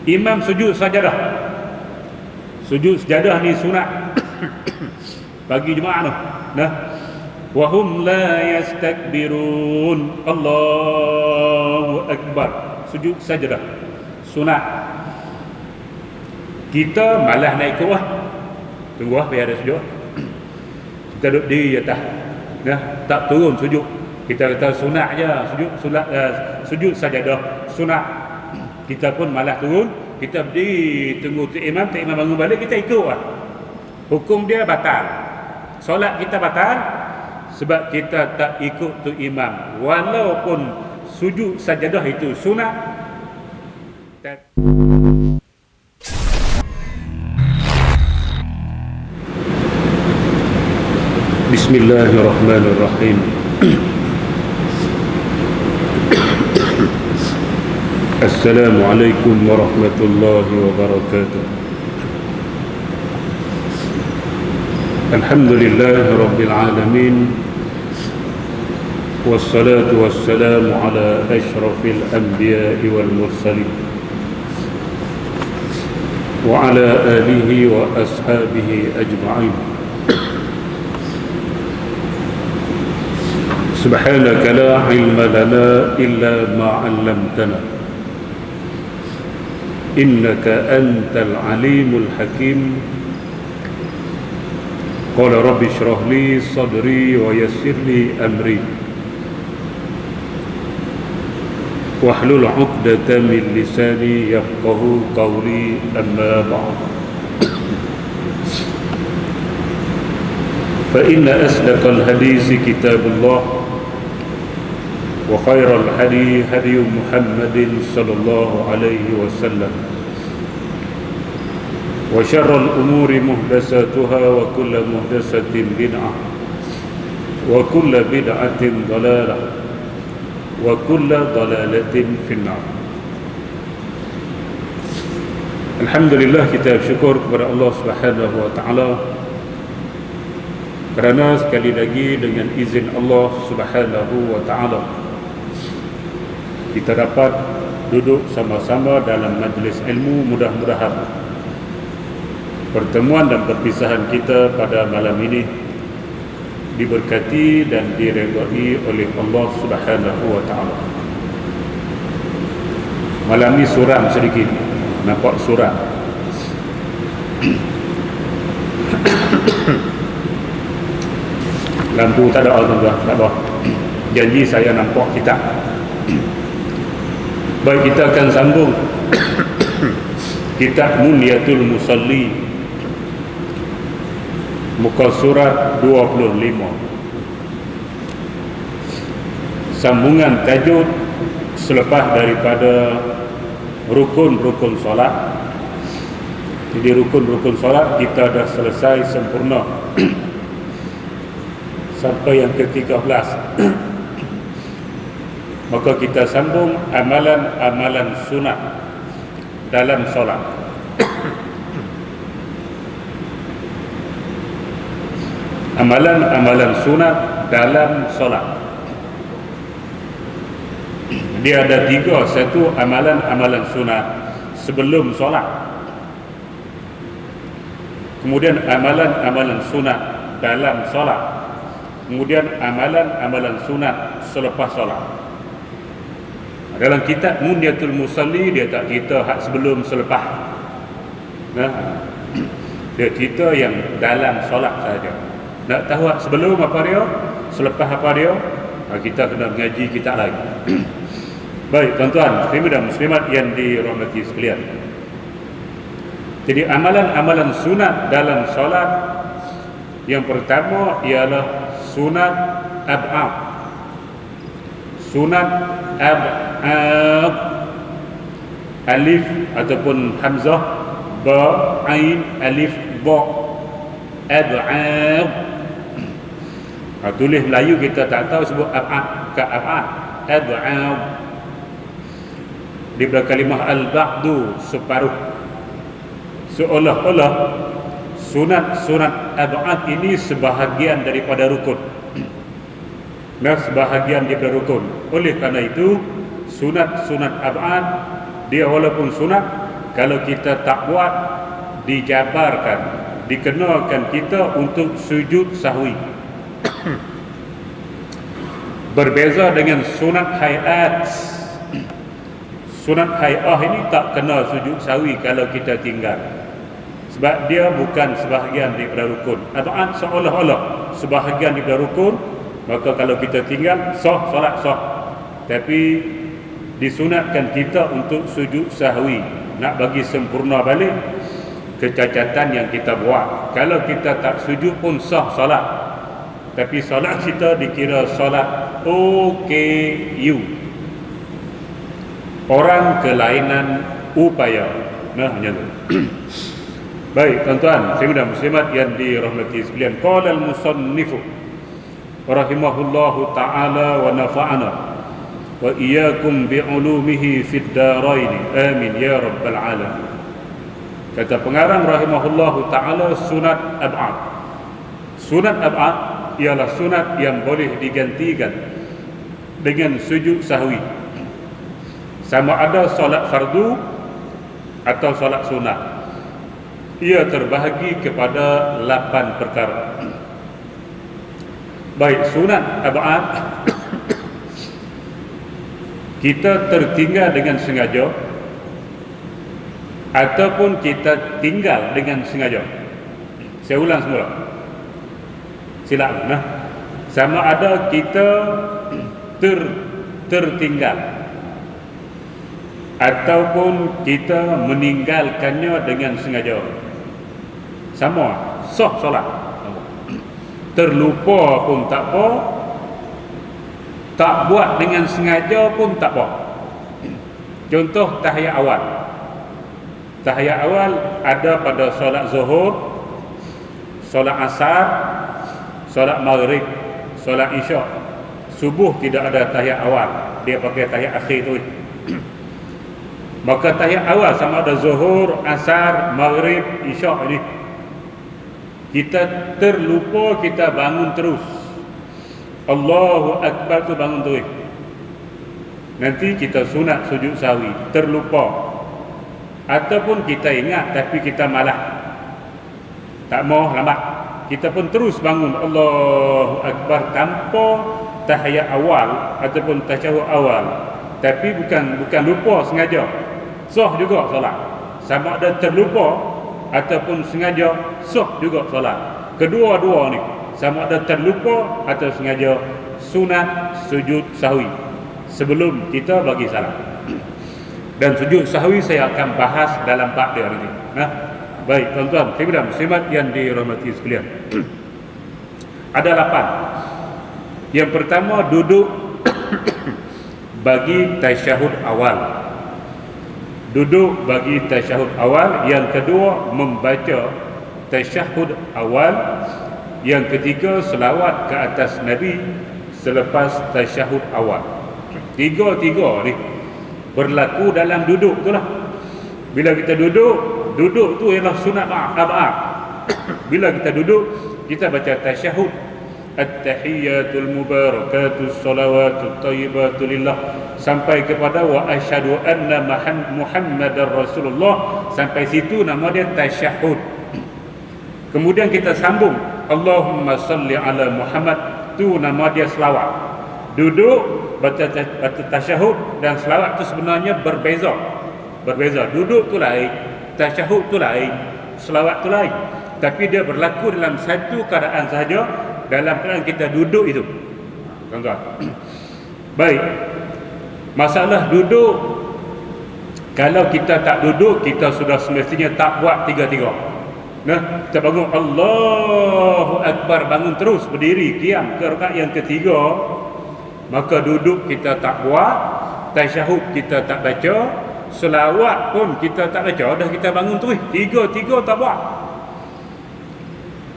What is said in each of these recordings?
Imam sujud sajadah. Sujud sajadah ni sunat bagi jemaah tu. Nah, wa hum la yastakbirun. Allahu akbar. Sujud sajadah sunat. Kita malas naik ke bawah. Tunggu biar ada sujud. Kita duduk di atas. Nah, tak turun sujud. Kita kata sunat je, sujud sajadah sunat. Kita pun malas turun, kita berdiri tunggu tu imam bangun balik, kita ikutlah. Hukum dia batal. Solat kita batal sebab kita tak ikut tu imam. Walaupun sujud sajadah itu sunat. Bismillahirrahmanirrahim. Assalamualaikum warahmatullahi wabarakatuh. Alhamdulillah rabbil alamin. Wassalatu wassalamu ala asyrafil anbiya'i wal mursalin wa ala alihi wa ashabihi ajma'in. Subhanaka la ilma lana illa ma 'allamtana innaka antal alimul hakim. Qala rabbi shrah li sadri wa yassir li amri wahlul 'uqdatam min lisani yafqahu qawli, amma ba'd. Fa inna asdaqal hadisi kitabullah wa khairal hadi hadi Muhammadin sallallahu alaihi wasallam wa syarrul umuri muhdatsatuha wa kullu muhdatsatin bid'ah wa kullu bid'atin dhalalah wa kullu dhalalatin finnar. Alhamdulillah, kita bersyukur kepada Allah Subhanahu wa taala kerana sekali lagi dengan izin Allah Subhanahu wa taala kita dapat duduk sama-sama dalam majlis ilmu. Mudah-mudahan pertemuan dan perpisahan kita pada malam ini diberkati dan diridai oleh Allah Subhanahu wa taala. Malam ini suram sedikit, nampak suram. Lampu tak ada, tuan-tuan, tak apa. Janji saya nampak kitab. Baik, kita akan sambung kitab Munyatul Musalli, muka surat 25. Sambungan tajuk selepas daripada rukun-rukun solat. Jadi rukun-rukun solat kita dah selesai sempurna sampai yang ke-13. Maka kita sambung amalan-amalan sunat dalam solat. Amalan-amalan sunat dalam solat. Dia ada 3. Satu, amalan-amalan sunat sebelum solat. Kemudian amalan-amalan sunat dalam solat. Kemudian amalan-amalan sunat selepas solat. Dalam kitab Munyatul Musalli dia tak cerita hak sebelum selepas. Dia cerita yang dalam solat saja. Nak tahu hak sebelum apa dia, selepas apa dia, kita kena mengaji kitab lagi. Baik, tuan-tuan, muslimin dan muslimat yang dirahmati sekalian. Jadi amalan-amalan sunat dalam solat, yang pertama ialah sunat ab'ad. Sunat ab'ad, alif ataupun hamzah, ba, ain, alif, ba, ab'ad. Tulis Melayu kita tak tahu sebut ab'ad ke ab'ad. Ab'ad di belakang kalimah al-ba'du, separuh. Seolah-olah sunat-sunat ab'ad ini sebahagian daripada rukun. Nah, sebahagian daripada rukun. Oleh kerana itu, sunat-sunat ab'ad dia walaupun sunat kalau kita tak buat, dijabarkan, dikenakan kita untuk sujud sahwi. Berbeza dengan sunat hayat. Sunat hayat ini tak kena sujud sahwi kalau kita tinggal, sebab dia bukan sebahagian daripada rukun. Adaan seolah-olah sebahagian daripada rukun, maka kalau kita tinggal, sah, solat sah. Tapi disunatkan kita untuk sujud sahwi, nak bagi sempurna balik kecacatan yang kita buat. Kalau kita tak sujud pun sah solat, tapi solat kita dikira solat OKU, orang kelainan upaya. Nah, macam tu. Baik tuan-tuan, saudara muslimat yang dirahmati sekalian, qala al-musannifu rahimahullahu ta'ala wa nafa'ana wa iyyakum bi'ulumihi fid darain, amin ya rabbal alamin. Kata pengarang rahimahullahu ta'ala, sunat ab'ad. Sunat ab'ad ialah sunat yang boleh digantikan dengan sujud sahwi, sama ada solat fardu atau solat sunat. Ia terbahagi kepada 8 perkara. Baik, sunat ab'ad kita tertinggal dengan sengaja ataupun kita tinggal dengan sengaja. Saya ulang semula, silap. Sama ada kita tertinggal ataupun kita meninggalkannya dengan sengaja, sama sah solat. Terlupa pun tak apa, tak buat dengan sengaja pun tak apa. Contoh tahiyat awal. Tahiyat awal ada pada solat zuhur, solat asar, solat maghrib, solat isyak. Subuh tidak ada tahiyat awal, dia pakai tahiyat akhir tu. Maka tahiyat awal sama ada zuhur, asar, maghrib, isyak ni, kita terlupa, kita bangun terus, Allahu Akbar tu bangun terus, nanti kita sunat sujud sahwi, terlupa. Ataupun kita ingat tapi kita malah tak mau lambat, kita pun terus bangun Allahu Akbar tanpa tahiyat awal ataupun tasyahud awal, tapi bukan lupa sengaja, sah juga solat. Sama ada terlupa ataupun sengaja, sah juga solat. Kedua-dua ni, sama ada terlupa atau sengaja, sunat sujud sahwi sebelum kita bagi salam. Dan sujud sahwi saya akan bahas dalam bab dia nanti. Baik tuan-tuan, saudara muslimat yang dirahmati sekalian. Ada 8. Yang pertama, duduk bagi tasyahud awal. Duduk bagi tasyahud awal. Yang kedua, membaca tasyahud awal. Yang ketiga, selawat ke atas Nabi selepas tasyahud awal. Tiga-tiga ni berlaku dalam duduk tu lah. Bila kita duduk tu ialah sunat ab'ad. Bila kita duduk, kita baca tasyahud, at-tahiyyatul mubarakatus salawatut thayyibatu lillah, sampai kepada wa asyhadu anna Muhammadar Rasulullah. Sampai situ nama dia tasyahud. Kemudian kita sambung Allahumma salli ala Muhammad, tu nama dia selawat. Duduk baca tasyahud dan selawat tu sebenarnya berbeza. Duduk tu lain, tasyahud tu lain, selawat tu lain, tapi dia berlaku dalam satu keadaan sahaja, dalam keadaan kita duduk itu. Tuan-tuan. Baik. Masalah duduk, kalau kita tak duduk, kita sudah semestinya tak buat tiga-tiga. Kita bangun Allahu Akbar, bangun terus berdiri qiyam ke rakaat yang ketiga, maka duduk kita tak buat, tasyahud kita tak baca, selawat pun kita tak baca, dah kita bangun terus, tiga-tiga tak buat.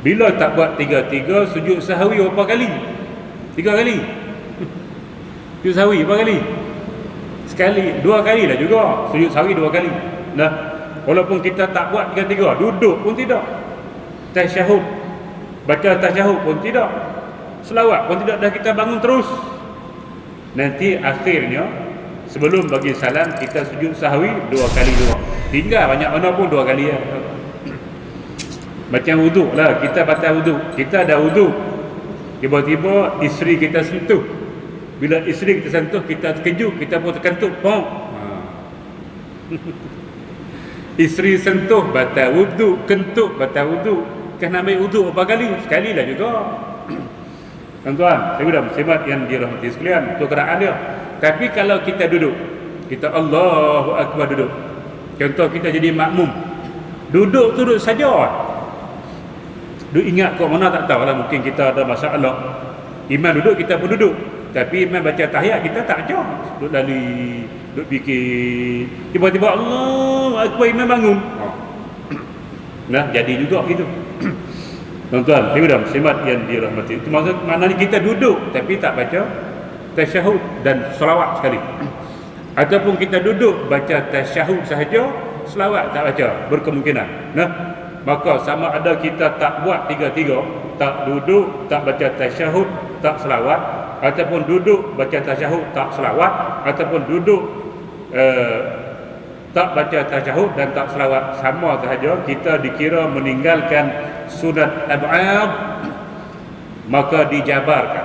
Bila tak buat tiga-tiga, sujud sahwi berapa kali? 3 kali. Sujud sahwi berapa kali? Sekali, 2 kali lah juga. Sujud sahwi 2 kali. Walaupun kita tak buat tiga-tiga, duduk pun tidak, tasyahud, baca tasyahud pun tidak, selawat pun tidak, dah kita bangun terus. Nanti akhirnya sebelum bagi salam kita sujud sahwi 2 kali juga. tinggal banyak mana pun 2 kali lah. Macam wuduk lah, kita batal wuduk, kita ada wuduk, tiba-tiba isteri kita sentuh. Bila isteri kita sentuh, kita terkejut, kita pun terkentut, pom. Isteri sentuh batal wuduk, kentut batal wuduk. Kena ambil wuduk berapa kali? Sekali lah juga. Tuan-tuan, saya sudah muslimat yang dirahmati sekalian, itu keraan dia. Tapi kalau kita duduk, kita Allahu Akbar duduk. Contoh kita jadi makmum, duduk saja. Duduk ingat kok mana tak tahu lah, mungkin kita ada masalah. Imam duduk, kita pun duduk. Tapi imam baca tahiyat, kita tak ajar. Duduk lali, duduk fikir. Tiba-tiba Allahu Akbar, imam bangun. Nah, jadi juga gitu. Tuan-tuan, tidak muslimat yang dirahmati. Itu maknanya kita duduk tapi tak baca tasyahud dan selawat sekali. Ataupun kita duduk baca tasyahud sahaja, selawat tak baca, berkemungkinan. Nah, maka sama ada kita tak buat 3-3, tak duduk, tak baca tasyahud, tak selawat, ataupun duduk baca tasyahud, tak selawat, ataupun duduk tak baca tasyahud dan tak selawat, sama sahaja kita dikira meninggalkan sunat ab'ad, maka dijabarkan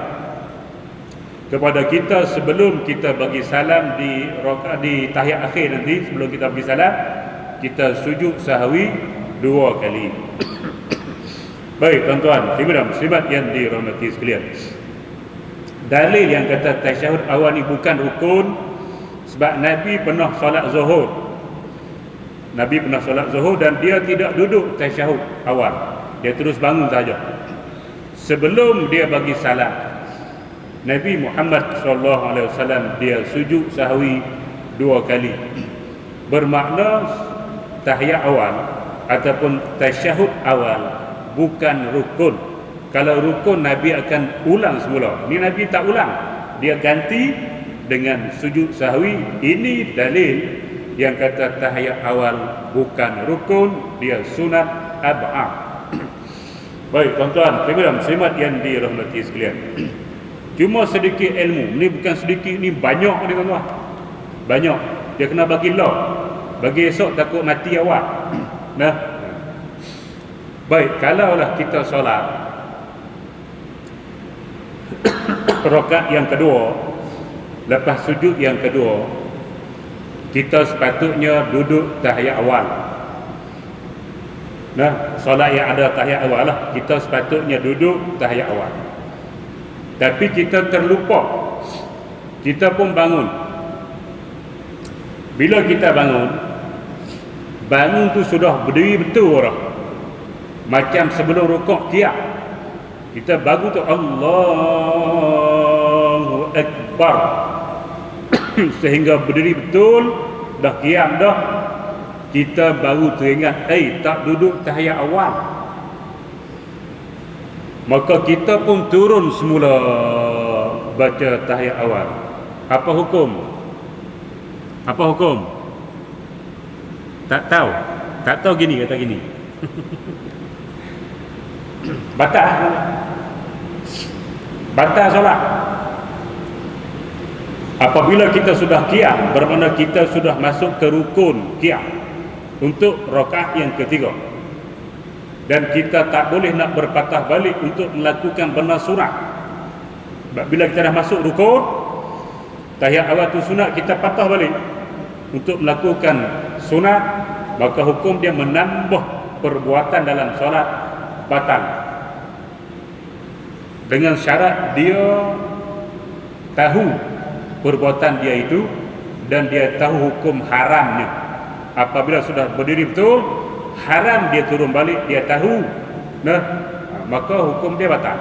kepada kita sebelum kita bagi salam di rakaat di tahiyat akhir nanti. Sebelum kita bagi salam, kita sujud sahwi 2 kali. Baik tuan-tuan, dan muslimat yang dirahmati sekalian, dalil yang kata tasyahud awal ni bukan rukun, sebab Nabi pernah solat zuhur. Nabi pernah solat zuhur dan dia tidak duduk tasyahud awal, dia terus bangun saja. Sebelum dia bagi salam, Nabi Muhammad SAW dia sujud sahwi 2 kali. Bermakna tahiyat awal ataupun tasyahud awal bukan rukun. Kalau rukun Nabi akan ulang semula. Ini Nabi tak ulang, dia ganti dengan sujud sahwi. Ini dalil yang kata tahiyat awal bukan rukun, dia sunat ab'ad. Baik tuan-tuan, dan muslimat yang dirahmati sekalian, cuma sedikit ilmu, ni bukan sedikit, ni banyak ni tuan-tuan. Banyak. Dia kena bagi law, bagi esok takut mati awak. Nah. Baik, kalaulah kita solat rakaat yang kedua, lepas sujud yang kedua, kita sepatutnya duduk tahiyat awal. Nah, solat yang ada tahiyat awal lah, kita sepatutnya duduk tahiyat awal. Tapi kita terlupa, kita pun bangun. Bila kita bangun tu sudah berdiri betul orang, macam sebelum rukuk qiyam. Kita baru tu Allahu Akbar sehingga berdiri betul, dah qiyam dah, kita baru teringat, tak duduk tahiyat awal. Maka kita pun turun semula baca tahiyat awal. Apa hukum? Apa hukum? Tak tahu. Tak tahu gini, kata gini. Batal. Batal solat. Apabila kita sudah qiyam, bermakna kita sudah masuk ke rukun qiyam untuk rakaat yang ketiga. Dan kita tak boleh nak berpatah balik untuk melakukan benda sunat. Bila kita dah masuk rukun, tahiyat awal tu sunat, kita patah balik untuk melakukan sunat, maka hukum dia menambah perbuatan dalam solat batal. Dengan syarat dia tahu perbuatan dia itu dan dia tahu hukum haramnya. Apabila sudah berdiri betul, haram dia turun balik, dia tahu, nah, maka hukum dia batal.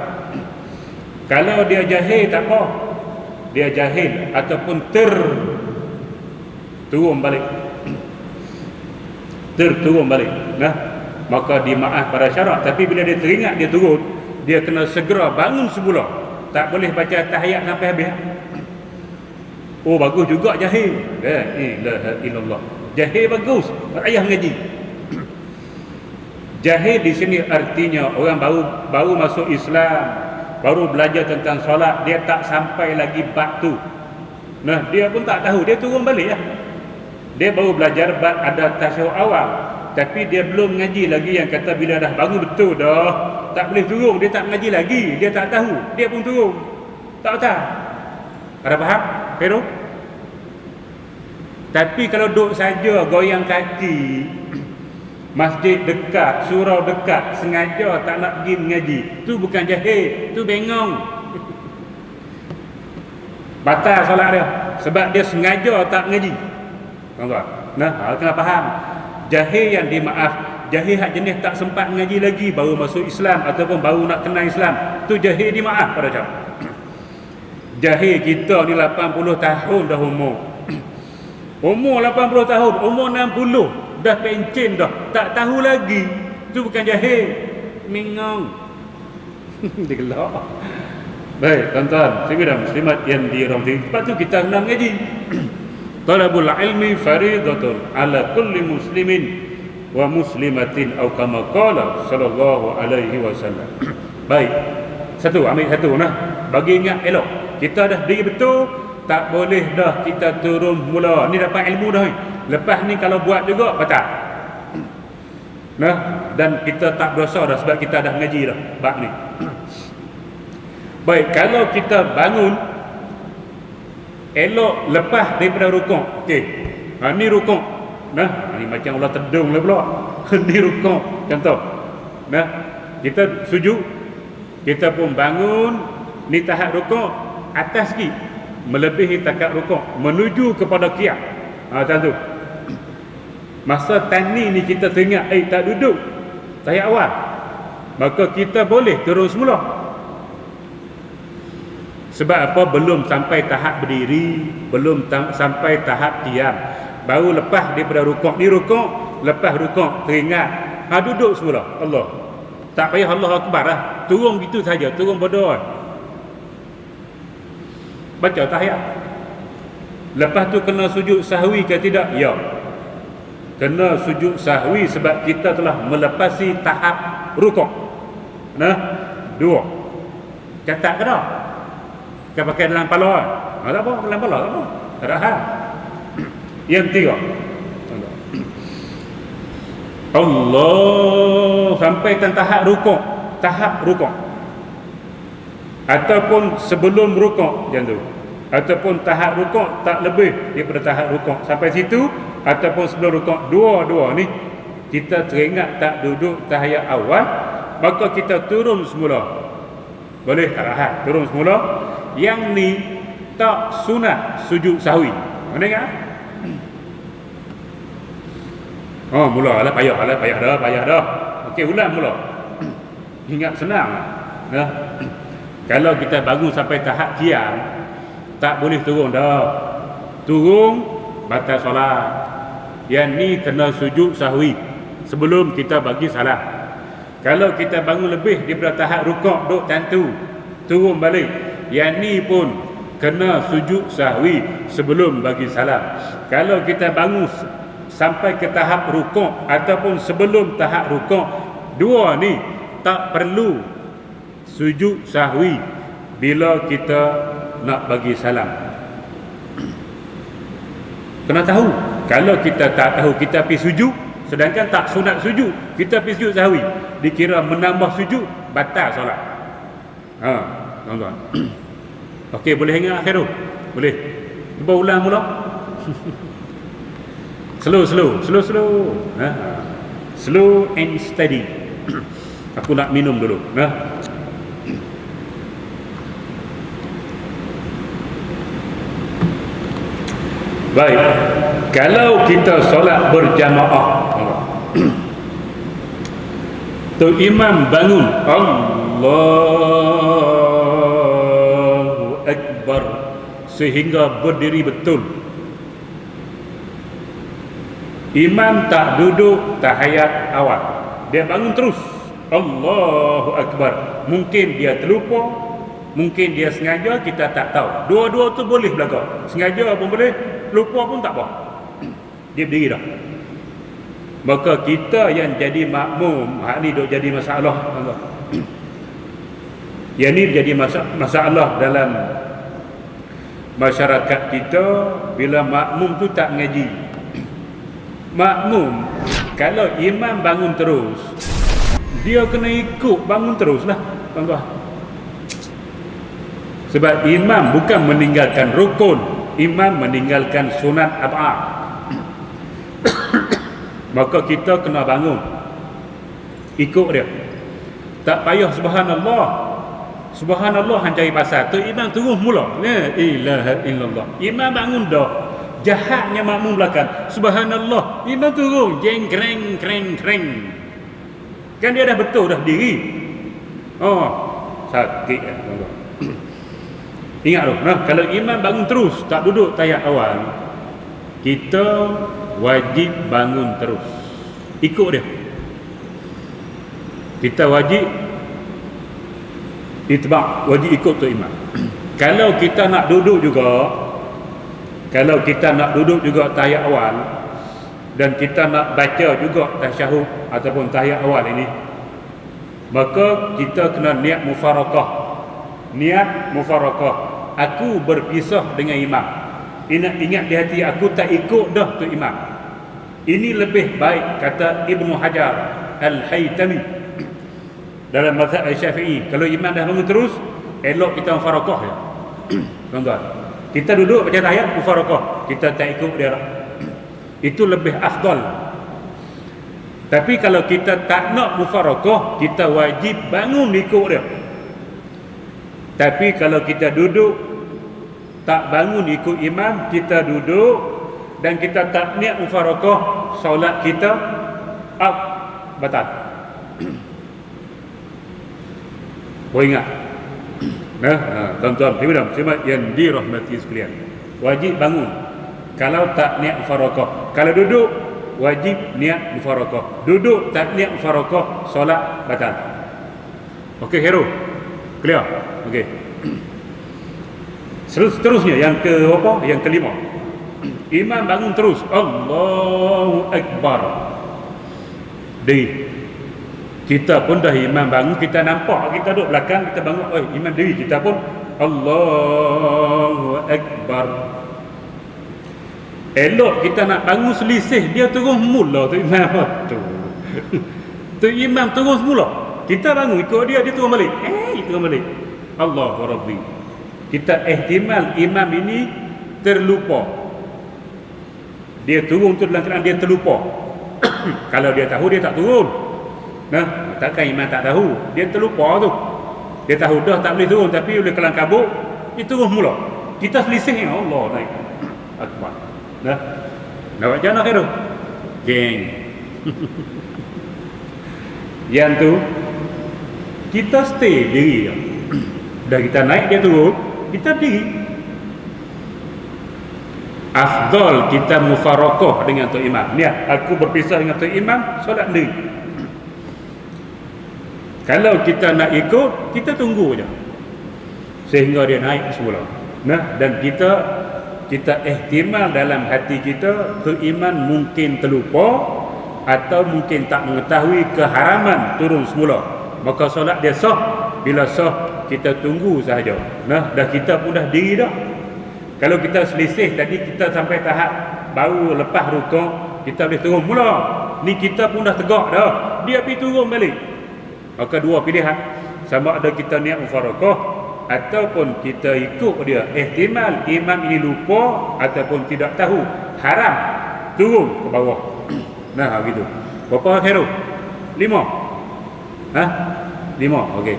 Kalau dia jahil tak apa, dia jahil ataupun turun balik, turun balik, nah, maka dimaaf pada syarat. Tapi bila dia teringat dia turun, dia kena segera bangun semula, tak boleh baca tahiyat sampai habis. Oh, bagus juga jahil, la ilaha illallah, jahil bagus, ayah ngaji. Jahil di sini artinya orang baru masuk Islam, baru belajar tentang solat, dia tak sampai lagi bab tu. Nah, dia pun tak tahu, dia turun balik lah. Dia baru belajar ada tasyahud awal, tapi dia belum ngaji lagi yang kata bila dah bangun betul dah tak boleh turun, dia tak ngaji lagi, dia tak tahu, dia pun turun. Tak tahu. Ada faham? Pero? Tapi kalau duduk saja goyang kaki, masjid dekat, surau dekat, sengaja tak nak pergi mengaji, tu bukan jahil, tu bengong. Batal solat dia sebab dia sengaja tak mengaji. Tuan-tuan, nah, kena faham. Jahil yang dimaaf, jahil hak jenis tak sempat mengaji lagi, baru masuk Islam ataupun baru nak kenal Islam, tu jahil dimaaf pada cara. Jahil kita ni 80 tahun dah umur. Umur 80 tahun, umur 60 dah pencen dah, tak tahu lagi, tu bukan jahil, mengong. Dia gelak. Baik, tuan-tuan, saudara muslimat yang dirahmati, sebab tu kita kena mengaji. Talabul ilmi faridatun ala kulli muslimin wa muslimatin atau kama qala sallallahu alaihi wasallam. Baik. Satu, ambil satu nah. Bagi ingat elok. Kita dah diri betul, tak boleh dah kita turun mula. Ni dapat ilmu dah ni. Lepas ni kalau buat juga batal. Nah, dan kita tak berdosa dah sebab kita dah mengaji dah bab ni. Baik, kalau kita bangun elok lepas daripada rukuk. Okey. Ni rukuk. Nah, ni macam Allah tedung lah pula. Ni rukuk contoh. Nah, kita sujud, kita pun bangun, ni tahap rukuk atas sikit, melebihi takat rukuk, menuju kepada qiyam. Macam tu. Masa tani ni kita teringat tak duduk tahap awal, maka kita boleh terus mula. Sebab apa? Belum sampai tahap berdiri, belum sampai tahap qiyam, baru lepas daripada rukuk. Ni rukuk, lepas rukuk teringat, duduk semula. Allah, tak payah Allah Akbar lah, turun gitu saja, turun berdoa, baca tahiyat. Lepas tu kena sujud sahwi ke tidak? Ya, kena sujud sahwi sebab kita telah melepasi tahap rukuk. Nah, dua catat ke tak? Kan pakai dalam kepala kan? Tak apa, dalam kepala tak apa, tak ada hal. Yang ketiga, Allah sampai tahap rukuk, tahap rukuk ataupun sebelum rukuk macam tu, ataupun tahap rukuk tak lebih daripada tahap rukuk sampai situ, ataupun sebelum rukuk. Dua-dua ni kita teringat tak duduk tahiyat awal, maka kita turun semula. Boleh tak rahat, turun semula. Yang ni tak sunat sujud sahwi. Mana ingat? Oh, mula lah, payah dah. Okey, ulang mula. Ingat senang. Nah, kalau kita bangun sampai tahap qiyam, tak boleh turun dah. Turun batal solat. Yang ni kena sujud sahwi sebelum kita bagi salam. Kalau kita bangun lebih daripada tahap rukuk, duk tentu turun balik, yang ni pun kena sujud sahwi sebelum bagi salam. Kalau kita bangun sampai ke tahap rukuk ataupun sebelum tahap rukuk, dua ni tak perlu sujud sahwi bila kita nak bagi salam. Kena tahu. Kalau kita tak tahu, kita pergi sujud sedangkan tak sunat sujud, kita pergi sujud sahwi, dikira menambah sujud, batal solat. Tuan-tuan. Okey, boleh ingat akhir tu? Boleh. Cuba ulang mula. Slow. Slow and steady. Aku nak minum dulu. Baik. Kalau kita solat berjamaah, tu imam bangun, Allahu Akbar, sehingga berdiri betul. Imam tak duduk tahiyat awal, dia bangun terus, Allahu Akbar. Mungkin dia terlupa, mungkin dia sengaja, kita tak tahu. Dua-dua tu boleh berlaku. Sengaja pun boleh, lupa pun tak apa. Dia berdiri dah. Maka kita yang jadi makmum, hak ni duk jadi masalah. Yang ni jadi masalah dalam masyarakat kita bila makmum tu tak mengaji. makmum kalau imam bangun terus, dia kena ikut bangun teruslah, tuan-tuan. Sebab imam bukan meninggalkan rukun, imam meninggalkan sunat ab'ad. Maka kita kena bangun ikut dia. Tak payah subhanallah. Subhanallah hang cari pasal tu, imam terus mula. La ilaha illallah. Imam bangun dah. Jahatnya makmum belakang. Subhanallah. Imam turun. Jeng kreng kreng kreng. Kan dia dah betul dah diri. Oh, sakit ya, tuan-tuan. Ingat tu, nah, kalau imam bangun terus, tak duduk tayat awal, kita wajib bangun terus. Ikut dia. Kita wajib itba', wajib ikut tu imam. Kalau kita nak duduk juga, kalau kita nak duduk juga tahiyat awal dan kita nak baca juga tasyahud ataupun tahiyat awal ini, maka kita kena niat mufarakah. Niat mufarakah. Aku berpisah dengan imam. Ingat di hati aku tak ikut dah tu imam. Ini lebih baik, kata Ibnu Hajar Al-Haytami dalam mazhab Syafi'i. Kalau imam dah bangun terus, elok kita mufarakah ya. Tuan-tuan, kita duduk baca tahiyat mufarakah, kita tak ikut dia. Itu lebih afdal. Tapi kalau kita tak nak mufarakah, kita wajib bangun ikut dia. Tapi kalau kita duduk tak bangun ikut imam, kita duduk dan kita tak niat mufarakah, solat kita batal. Ingat. Nah, tuan-tuan, ibu-ibu yang dirahmati sekalian, wajib bangun kalau tak niat mufarakah. Kalau duduk, wajib niat mufarakah. Duduk tak niat mufarakah, solat batal. Okey, hero. Clear? Okey. Seterusnya yang ke apa? Yang kelima. Imam bangun terus, Allahu Akbar. Kita pun dah imam bangun, kita nampak, kita duduk belakang, kita bangun, imam diri, kita pun Allahu Akbar. Elok kita nak bangun selisih, dia terus mula tu imam tu. Tu imam terus mula. Kita bangun ikut dia, dia terus balik. Terus balik. Allahu Rabbi. Kita ihtimal imam ini terlupa. Dia turun tu dalam keadaan dia terlupa. Kalau dia tahu, dia tak turun. Nah, takkan imam tak tahu, dia terlupa tu. Dia tahu dah tak boleh turun, tapi oleh kelang kabut dia turun mula. Kita selisih, Allah naik akbar. Nah, nak buat macam mana ke tu? Geng. Yang tu kita stay diri je. Dah kita naik, dia turun, kita diri. Afdal kita mufarakah dengan tu imam. Niat aku berpisah dengan tu imam, solat sendiri. Kalau kita nak ikut, kita tunggu je sehingga dia naik semula. Nah, dan kita ihtimal dalam hati kita tu imam mungkin terlupa atau mungkin tak mengetahui keharaman turun semula. Maka solat dia sah. Bila sah, kita tunggu sahaja. Nah, dah kita pun dah diri dah. Kalau kita selisih tadi, kita sampai tahap baru lepas rukuk, kita boleh turun mula. Ni kita pun dah tegak dah, dia pergi turun balik. Maka dua pilihan, sama ada kita niat mufarakah ataupun kita ikut dia. Ihtimal imam ini lupa ataupun tidak tahu, haram turun ke bawah. Nah, begitu. Berapa hero? 5. 5, okey.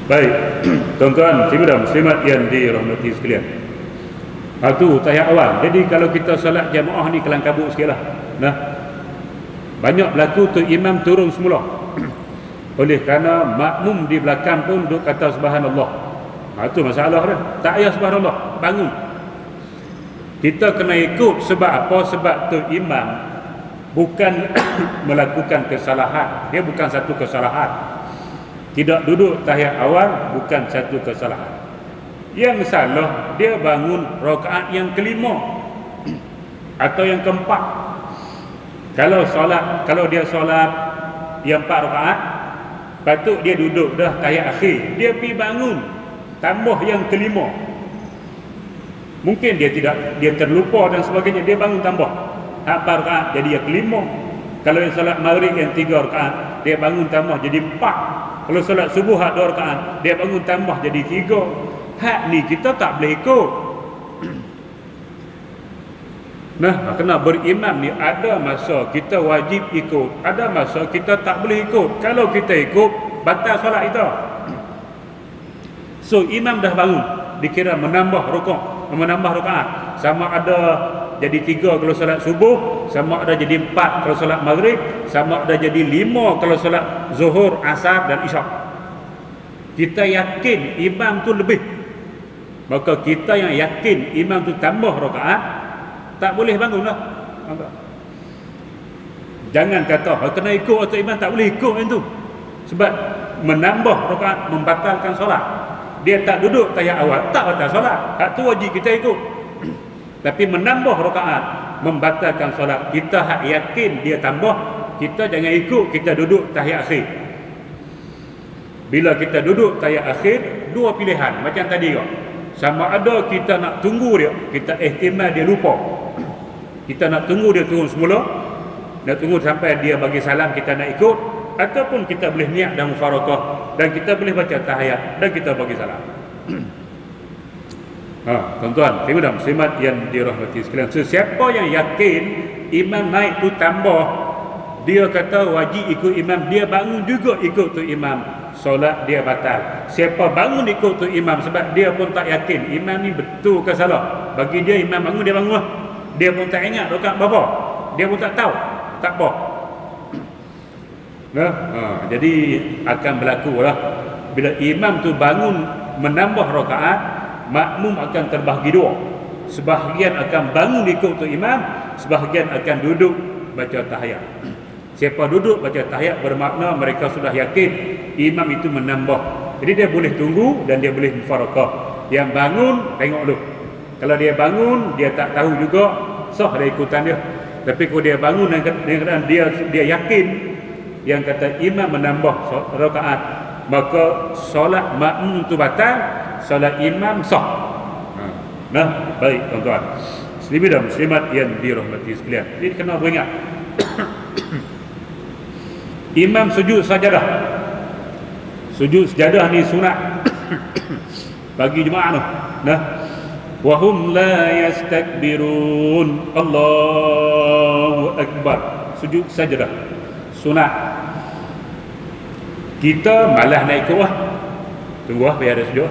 Baik, tuan-tuan, cikgu muslimat yang dirahmati sekalian. Itu tahiyat awal. Jadi kalau kita solat jemaah ni kelang kabut sikitlah. Nah, banyak berlaku tu imam turun semula. Oleh kerana makmum di belakang pun duk kata subhanallah. Itu masalah dah. Tak payah subhanallah, bangun. Kita kena ikut sebab apa? Sebab tu imam bukan melakukan kesalahan. Dia bukan satu kesalahan. Tidak duduk tahiyat awal bukan satu kesalahan. Yang salah dia bangun rakaat yang kelima atau yang keempat. Kalau dia solat yang 4 rakaat, patut dia duduk dah tahiyat akhir, dia pergi bangun tambah yang kelima. Mungkin dia terlupa dan sebagainya, dia bangun tambah 4 rakaat jadi yang kelima. Kalau yang solat maghrib yang 3 rakaat, dia bangun tambah jadi 4. Kalau solat subuh 2 rakaat, dia bangun tambah jadi 3. Hak ni kita tak boleh ikut. Nah, kena berimam ni ada masa kita wajib ikut, ada masa kita tak boleh ikut. Kalau kita ikut, batal solat kita. So imam dah bangun, dikira menambah rakaat. Sama ada jadi 3 kalau solat subuh, sama ada jadi 4 kalau solat maghrib, sama ada jadi 5 kalau solat zuhur, asar dan isyak. Kita yakin imam tu lebih, maka kita yang yakin imam tu tambah rakaat, tak boleh bangunlah. Jangan kata kena ikut atau imam, tak boleh ikut itu. Sebab menambah rakaat membatalkan solat. Dia tak duduk tahiyat awal, tak batal solat. Hak tu wajib kita ikut. Tapi menambah rakaat membatalkan solat. Kita hak yakin dia tambah, kita jangan ikut, kita duduk tahiyat akhir. Bila kita duduk tahiyat akhir, dua pilihan macam tadi kau. Sama ada kita nak tunggu dia, kita ihtimal dia lupa, kita nak tunggu dia turun semula, nak tunggu sampai dia bagi salam kita nak ikut, ataupun kita boleh niat dan mufarakah dan kita boleh baca tahiyat dan kita bagi salam. Tuan-tuan, dan muslimat yang dirahmati sekalian, sesiapa yang yakin imam naik tu tambah, dia kata wajib ikut imam, dia bangun juga ikut tu imam, solat dia batal. Siapa bangun ikut tu imam sebab dia pun tak yakin imam ni betul ke salah, bagi dia imam bangun, dia bangun lah. Dia pun tak ingat rakaat berapa, dia pun tak tahu, tak apa. Jadi akan berlaku lah, bila imam tu bangun menambah rakaat, makmum akan terbahagi dua. Sebahagian akan bangun ikut tu imam, sebahagian akan duduk baca tahiyat. Siapa duduk baca tahiyat bermakna mereka sudah yakin imam itu menambah. Jadi dia boleh tunggu dan dia boleh mufarakah. Yang bangun tengok dulu. Kalau dia bangun dia tak tahu juga, sah dia ikutan dia. Tapi kalau dia bangun dan dia yakin yang kata imam menambah rakaat, maka solat makmum itu batal, solat imam sah. Nah, baik tuan-tuan, muslimin dan muslimat yang dirahmati sekalian. Jadi kena beringat imam sujud sajadah. Sujud sajadah ni sunat bagi jemaah tu. Nah, wa hum la yastakbirun, Allahu akbar. Sujud sajadah sunat. Kita malah naik ke bawah, tunggu biar ada sujud.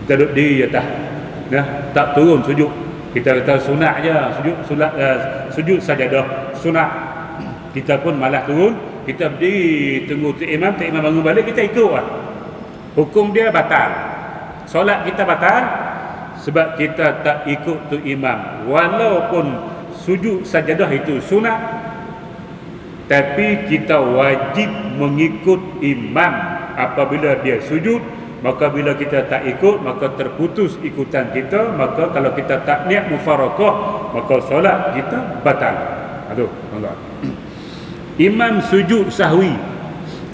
Kita duduk di atas, tak turun sujud. Kita kata sunat je, sujud sajadah sunat. Kita pun malah turun, kita berdiri tunggu tu imam bangun balik, kita ikut lah. Hukum dia batal, solat kita batal sebab kita tak ikut tu imam. Walaupun sujud sajadah itu sunat, tapi kita wajib mengikut imam apabila dia sujud. Maka bila kita tak ikut, maka terputus ikutan kita. Maka kalau kita tak niat mufarakah, maka solat kita batal. Aduh, tuan-tuan. Imam sujud sahwi,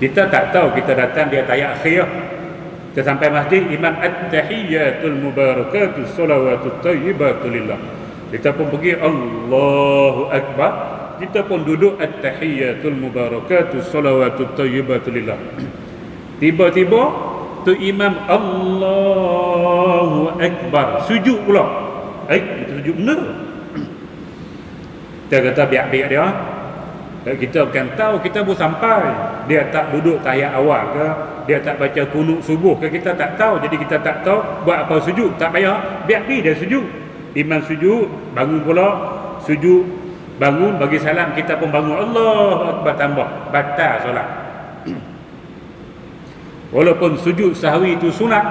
kita tak tahu, kita datang dia tahiyat akhir, kita sampai masjid, imam at-tahiyyatul mubarakatus salawatut thayyibatu lillah, kita pun pergi Allahu akbar, kita pun duduk at-tahiyyatul mubarakatus salawatut thayyibatu lillah. Tiba-tiba tu imam Allahu akbar, sujud pula. Itu sujud benar. Kita kata biar-biar dia, kita bukan tahu, kita pun sampai dia tak duduk tahiyat awal ke, dia tak baca kunut subuh ke, kita tak tahu. Jadi kita tak tahu buat apa sujud, tak payah, biar dia sujud. Imam sujud, bangun pula, sujud, bangun bagi salam, kita pun bangun Allahu akbar, tambah, batal solat. Walaupun sujud sahwi itu sunat,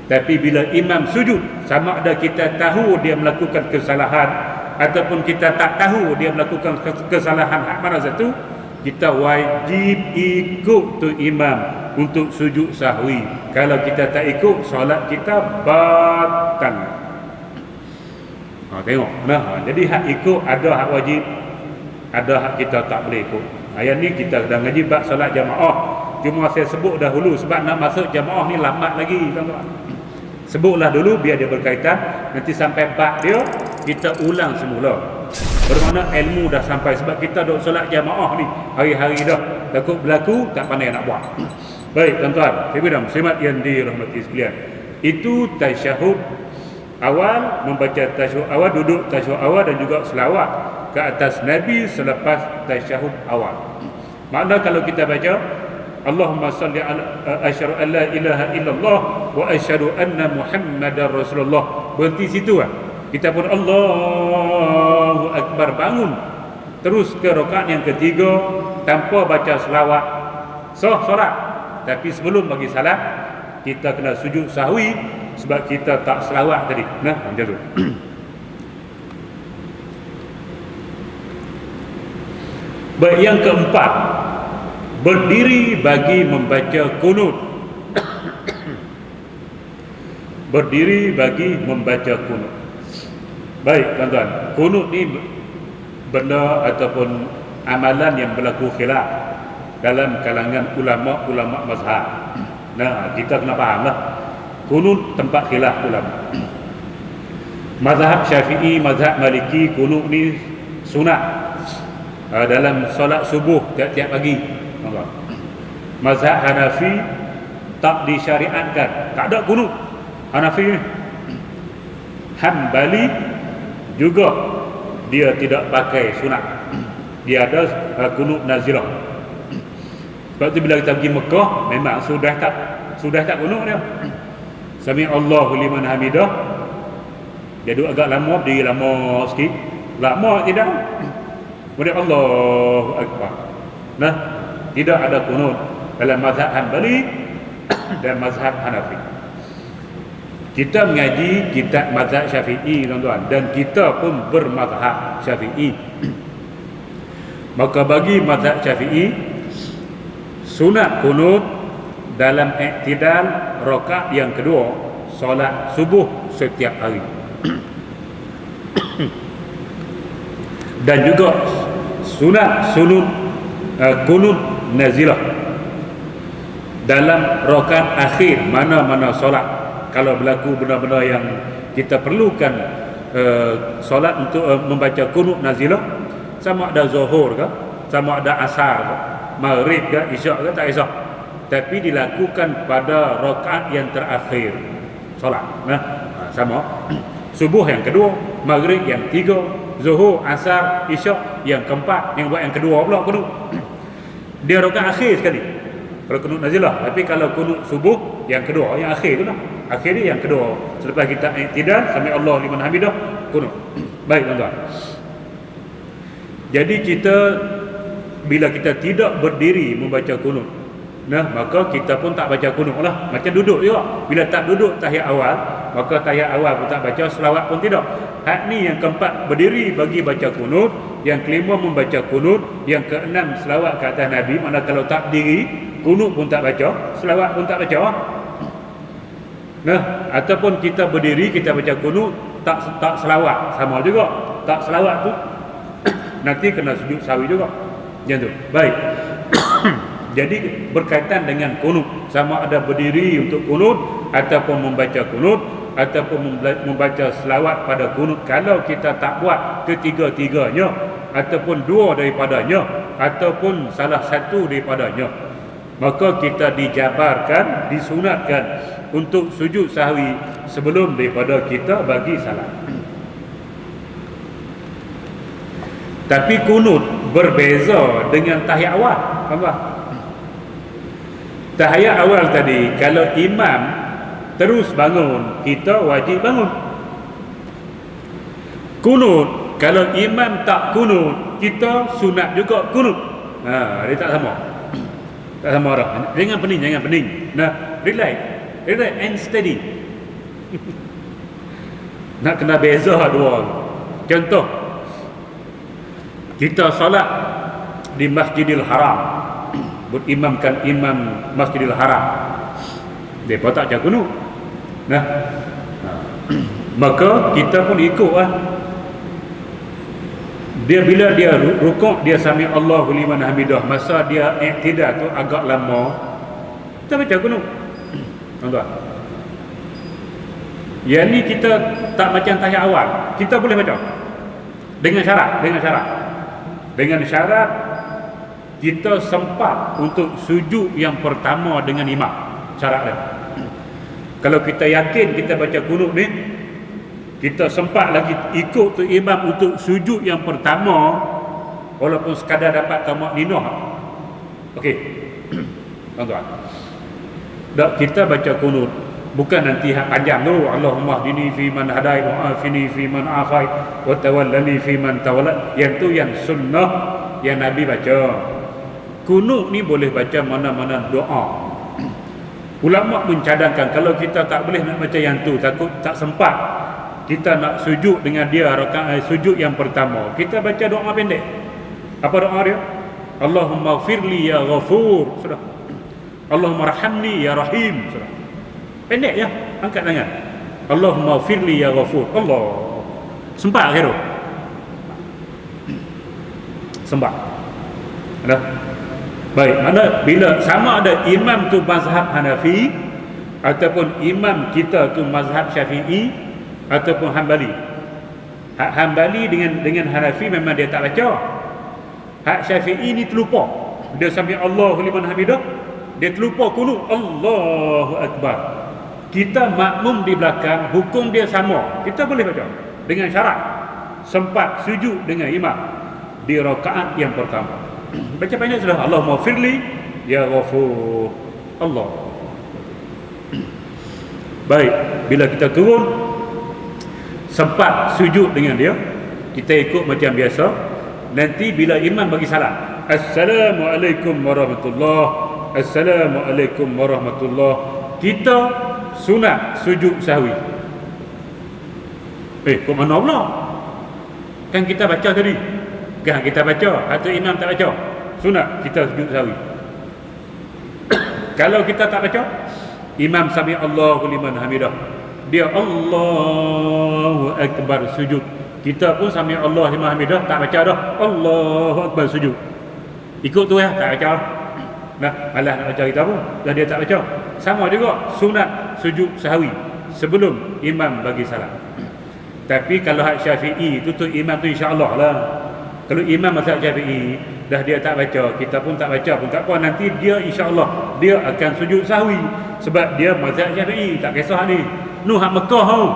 tapi bila imam sujud, sama ada kita tahu dia melakukan kesalahan ataupun kita tak tahu dia melakukan kesalahan hak mana satu, kita wajib ikut tu imam untuk sujud sahwi. Kalau kita tak ikut, solat kita batal. Tengok. Jadi hak ikut ada hak wajib, ada hak kita tak boleh ikut. Ayat ni kita dah ngaji bab solat jamaah. Cuma saya sebut dahulu sebab nak masuk jamaah ni lambat lagi, tuan-tuan. Sebutlah dulu biar dia berkaitan. Nanti sampai bab dia kita ulang semula. Bermakna ilmu dah sampai. Sebab kita duk solat jamaah ni hari-hari dah. Takut berlaku tak pandai nak buat. Baik tuan-tuan, ibu dan muslimat yang dirahmati sekalian. Itu tasyahud awal, membaca tasyahud awal, duduk tasyahud awal dan juga selawat ke atas Nabi selepas tasyahud awal. Makna kalau kita baca Allahumma salli ala asyhadu an la ilaha illallah wa asyhadu anna Muhammadar Rasulullah. Berhenti situ lah. Kita pun Allahu Akbar, bangun. Terus ke rakaat yang ketiga tanpa baca selawat. Solat. Tapi sebelum bagi salat kita kena sujud sahwi sebab kita tak selawat tadi. Nah, macam tu. Baik, yang keempat, berdiri bagi membaca kunut. Berdiri bagi membaca kunut. Baik tuan-tuan, kunut ni benda ataupun amalan yang berlaku khilaf dalam kalangan ulama-ulama mazhab. Nah, kita kena fahamlah. Kunut tempat khilaf ulama. Mazhab Syafi'i, mazhab Maliki, kunut ni sunat dalam solat subuh tiap-tiap pagi. Mazhab Hanafi tak disyariatkan, tak ada kunut Hanafi ni. Hanbali juga dia tidak pakai sunat. Dia ada kunut nazilah. Sebab tu bila kita pergi Mekah memang sudah tak kunut dia. Sami Allahu liman hamidah. Dia duduk agak lama, berdiri lama sikit. Lama tidak. Kemudian Allahu Akbar. Nah, tidak ada kunut dalam mazhab Hanbali dan mazhab Hanafi. Kita mengaji kitab mazhab Syafi'i tuan-tuan, dan kita pun bermazhab Syafi'i. Maka bagi mazhab Syafi'i, sunat kunut dalam iktidal rakaat yang kedua solat subuh setiap hari. Dan juga sunat kunut nazilah dalam rakaat akhir mana-mana solat. Kalau berlaku benda-benda yang kita perlukan solat untuk membaca kunut nazilah, sama ada zuhur ke, sama ada asar ke, maghrib ke, isyak ke, tak kisah. Tapi dilakukan pada rakaat yang terakhir solat. Nah, sama. Subuh yang kedua, maghrib yang tiga, zuhur, asar, isyak yang keempat, yang buat yang kedua pula kunut. Dia rakaat akhir sekali. Kalau kunut nazilah. Tapi kalau kunut subuh yang kedua, yang akhir tu lah. Akhir dia yang kedua. Selepas kita iktidal, sami Allah liman hamidah, kunut. Baik tuan-tuan. Jadi kita bila kita tidak berdiri membaca kunut, nah maka kita pun tak baca kunut lah. Macam duduk juga. Bila tak duduk tahiyat awal, maka tahiyat awal pun tak baca, selawat pun tidak. Hak ni yang keempat berdiri bagi baca kunut, yang kelima membaca kunut, yang keenam selawat ke atas Nabi. Mana kalau tak berdiri, kunut pun tak baca, selawat pun tak baca. Nah, ataupun kita berdiri kita baca kunut, tak selawat, sama juga. Tak selawat tu nanti kena sujud sahwi juga. Macam tu. Baik. Jadi berkaitan dengan kunut, sama ada berdiri untuk kunut ataupun membaca kunut ataupun membaca selawat pada kunut. Kalau kita tak buat ketiga-tiganya ataupun dua daripadanya ataupun salah satu daripadanya, maka kita dijabarkan, disunatkan untuk sujud sahwi sebelum daripada kita bagi salat. Tapi kunut berbeza dengan tahiyat awal. Apa? Tahiyat awal tadi, kalau imam terus bangun, kita wajib bangun. Kunut, kalau imam tak kunut, kita sunat juga kunut. Dia tak sama. Tak sama dah. Jangan pening. Nah, relax and steady. Nak kena beza dua. Contoh, kita solat di Masjidil Haram, berimamkan imam Masjidil Haram, mereka tak baca kunut. Nah, maka kita pun ikut lah. Dia bila dia rukuk, dia sami Allahu liman hamidah, masa dia iktidal tu agak lama, kita baca kunut. Tuan-tuan, Yang ni kita tak macam tahiyat awal. Kita boleh baca dengan syarat, dengan syarat kita sempat untuk sujud yang pertama dengan imam. Syarat dia. Kalau kita yakin kita baca kunut ni, kita sempat lagi ikut tu imam untuk sujud yang pertama, walaupun sekadar dapat tamak-ninah. Okey. Tuan-tuan. Tak, kita baca kunut bukan nanti hak panjang tu, Allahumma hdini fi man hadait wa afini fi man afait wa tawallani fi man tawallat. Yang tu yang sunnah yang Nabi baca. Kunut ni boleh baca mana-mana doa. Ulama mencadangkan kalau kita tak boleh nak baca yang tu, takut tak sempat kita nak sujud dengan dia rakaat sujud yang pertama, kita baca doa pendek. Apa doa dia? Allahumma firli ya ghafur, sudah. Allahumma rahamni ya rahim, sudah. Pendek je, angkat tangan. Allahumma firli ya ghafur. Allah. Sempat ke tu? Sempat. Ada? Baik, mana bila sama ada imam tu mazhab Hanafi ataupun imam kita tu mazhab Syafi'i ataupun Hanbali. Hak Hanbali dengan Hanafi memang dia tak baca. Hak Syafi'i ni terlupa. Dia sambil Allahu liman hamidah, dia terlupa kunut Allahu akbar. Kita makmum di belakang, hukum dia sama. Kita boleh baca dengan syarat sempat sujud dengan imam di rakaat yang pertama. Baca pendek sudah. Allahumma firli ya ghafur. Allah. Baik, bila kita turun sempat sujud dengan dia, kita ikut macam biasa. Nanti bila imam bagi salam, Assalamualaikum warahmatullahi, Assalamualaikum warahmatullahi, kita sunat sujud sahwi. Kok mana pula? Kan kita baca tadi. Kan kita baca atau imam tak baca, sunat kita sujud sahwi. Kalau kita tak baca, imam sami Allahu liman hamidah, dia Allahu akbar sujud, kita pun sami Allah liman hamidah, tak baca dah Allahu akbar sujud, ikut tu ya, tak baca. Nah, malah nak baca kita pun dah dia tak baca. Sama juga sunat sujud sahwi sebelum imam bagi salam. Tapi kalau hak Syafi'i tu imam tu insya-Allah lah. Kalau imam mazhab Syafi'i dah dia tak baca, kita pun tak baca pun tak apa, nanti dia insya-Allah dia akan sujud sahwi sebab dia mazhab Syafi'i, tak kisah ni. Nu hak Mekah tu.